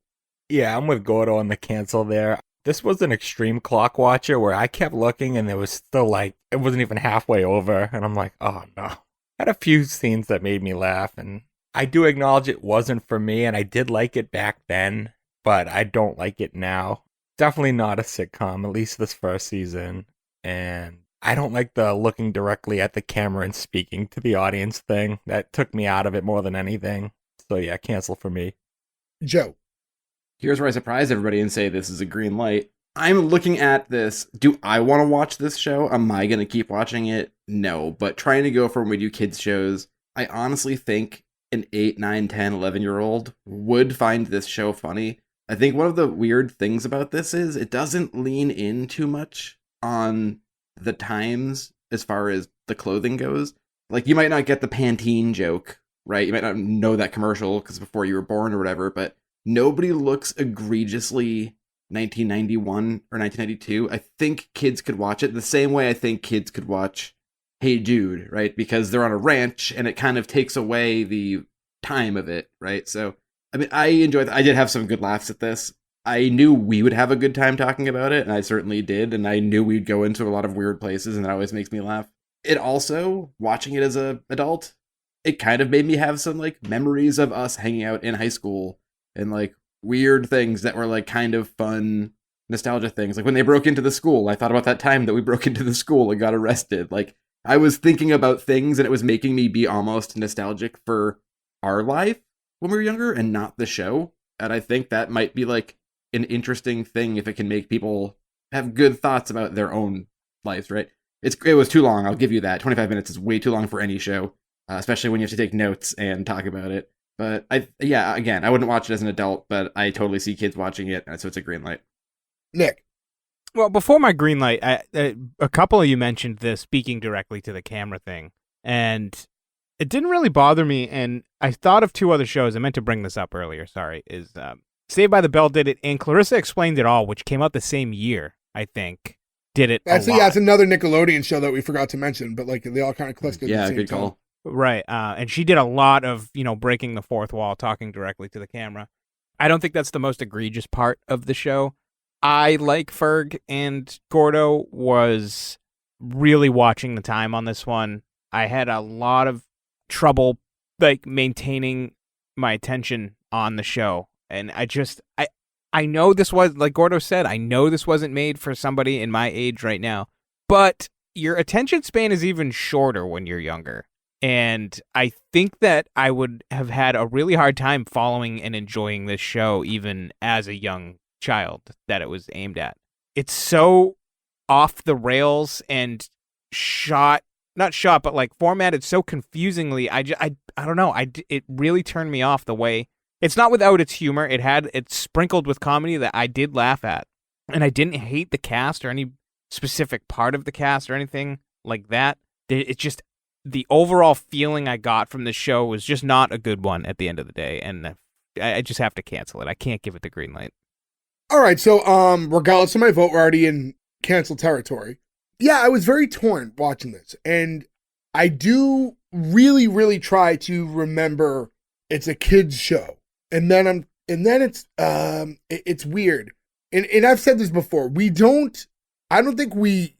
Yeah, I'm with Gordo on the cancel there. This was an extreme clock watcher where I kept looking and there was still like, it wasn't even halfway over. And I'm like, oh no. Had a few scenes that made me laugh, and I do acknowledge it wasn't for me, and I did like it back then, but I don't like it now. Definitely not a sitcom, at least this first season. And I don't like the looking directly at the camera and speaking to the audience thing. That took me out of it more than anything. So yeah, cancel for me. Joe. Here's where I surprise everybody and say this is a green light. I'm looking at this. Do I want to watch this show? Am I going to keep watching it? No. But trying to go from when we do kids shows, I honestly think an 8, 9, 10, 11-year-old would find this show funny. I think one of the weird things about this is it doesn't lean in too much on the times as far as the clothing goes. Like, you might not get the Pantene joke, right? You might not know that commercial because before you were born or whatever, but nobody looks egregiously 1991 or 1992. I think kids could watch it the same way I think kids could watch Hey Jude, right? Because they're on a ranch and it kind of takes away the time of it, right? So, I mean, I enjoyed it. I did have some good laughs at this. I knew we would have a good time talking about it, and I certainly did, and I knew we'd go into a lot of weird places, and that always makes me laugh. It also, watching it as an adult, it kind of made me have some, like, memories of us hanging out in high school and, like, weird things that were, like, kind of fun nostalgia things. Like, when they broke into the school, I thought about that time that we broke into the school and got arrested. Like, I was thinking about things, and it was making me be almost nostalgic for our life when we were younger and not the show. And I think that might be, like, an interesting thing if it can make people have good thoughts about their own lives, right? It was too long, I'll give you that. 25 minutes is way too long for any show, especially when you have to take notes and talk about it. But again, I wouldn't watch it as an adult, but I totally see kids watching it, and so it's a green light. Nick. Well, before my green light, a couple of you mentioned the speaking directly to the camera thing, and it didn't really bother me, and I thought of two other shows. I meant to bring this up earlier, sorry, is Saved by the Bell did it, and Clarissa Explained It All, which came out the same year, I think, did it That's a lot. That's another Nickelodeon show that we forgot to mention, but like they all kind of clustered at the same good time. call. Right, and she did a lot of, breaking the fourth wall, talking directly to the camera. I don't think that's the most egregious part of the show. I, like Ferg and Gordo, was really watching the time on this one. I had a lot of trouble, like, maintaining my attention on the show. And I know this was, like Gordo said, I know this wasn't made for somebody in my age right now. But your attention span is even shorter when you're younger. And I think that I would have had a really hard time following and enjoying this show even as a young child that it was aimed at. It's so off the rails and but like formatted so confusingly. I don't know. It really turned me off the way. It's not without its humor. It's sprinkled with comedy that I did laugh at. And I didn't hate the cast or any specific part of the cast or anything like that. It's just the overall feeling I got from the show was just not a good one at the end of the day. And I just have to cancel it. I can't give it the green light. All right, so regardless of my vote, we're already in cancel territory. Yeah, I was very torn watching this, and I do really, really try to remember it's a kids show, and then it's weird, and I've said this before. I don't think we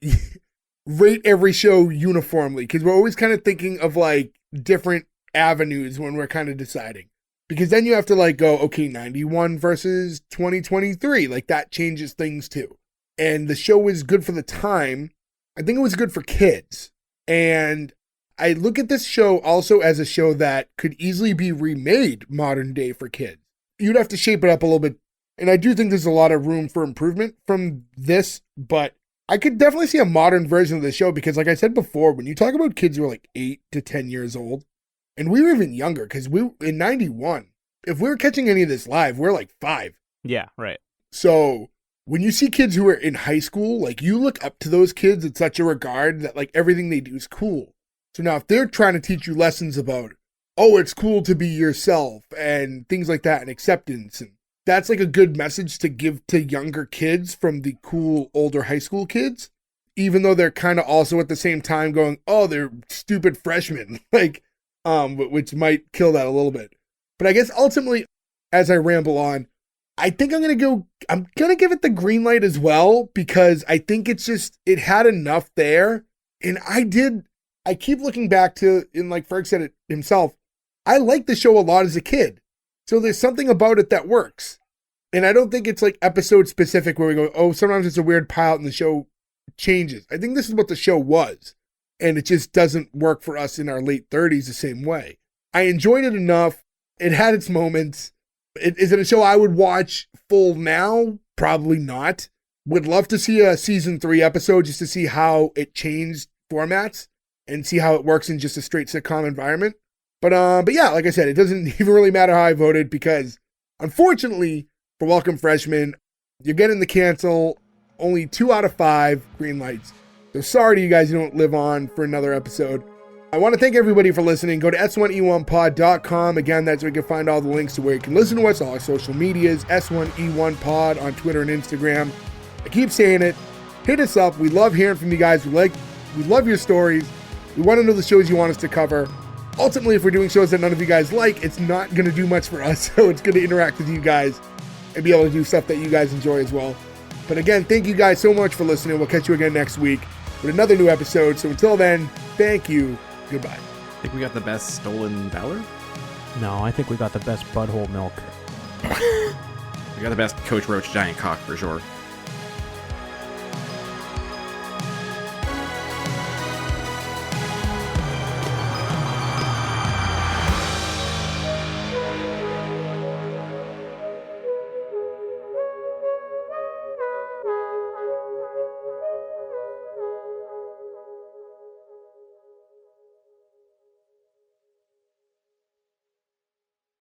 rate every show uniformly because we're always kind of thinking of like different avenues when we're kind of deciding. Because then you have to like go, okay, 91 versus 2023. Like that changes things too. And the show was good for the time. I think it was good for kids. And I look at this show also as a show that could easily be remade modern day for kids. You'd have to shape it up a little bit. And I do think there's a lot of room for improvement from this, but I could definitely see a modern version of the show because like I said before, when you talk about kids who are like 8 to 10 years old, and we were even younger because in 91, if we were catching any of this live, we're like 5. Yeah, right. So when you see kids who are in high school, like you look up to those kids in such a regard that like everything they do is cool. So now if they're trying to teach you lessons about, oh, it's cool to be yourself and things like that and acceptance, and that's like a good message to give to younger kids from the cool older high school kids, even though they're kind of also at the same time going, oh, they're stupid freshmen. Like, which might kill that a little bit. But I guess ultimately, as I ramble on, I think I'm going to give it the green light as well, because I think it had enough there. And I keep looking back to, and like Ferg said it himself, I liked the show a lot as a kid. So there's something about it that works. And I don't think it's like episode specific where we go, oh, sometimes it's a weird pilot and the show changes. I think this is what the show was. And it just doesn't work for us in our late 30s the same way. I enjoyed it enough. It had its moments. Is it a show I would watch full now? Probably not. Would love to see a season 3 episode just to see how it changed formats and see how it works in just a straight sitcom environment. But yeah, like I said, it doesn't even really matter how I voted because unfortunately for Welcome Freshmen, you're getting the cancel. Only 2 out of 5 green lights. So sorry to you guys who don't live on for another episode. I want to thank everybody for listening. Go to S1E1pod.com. Again, that's where you can find all the links to where you can listen to us, all our social medias, S1E1pod on Twitter and Instagram. I keep saying it. Hit us up. We love hearing from you guys. We love your stories. We want to know the shows you want us to cover. Ultimately, if we're doing shows that none of you guys like, it's not going to do much for us. So it's going to interact with you guys and be able to do stuff that you guys enjoy as well. But again, thank you guys so much for listening. We'll catch you again next week with another new episode. So until then, thank you. Goodbye. I think we got the best stolen valor. No, I think we got the best butthole milk. We got the best Coach Roach giant cock for sure.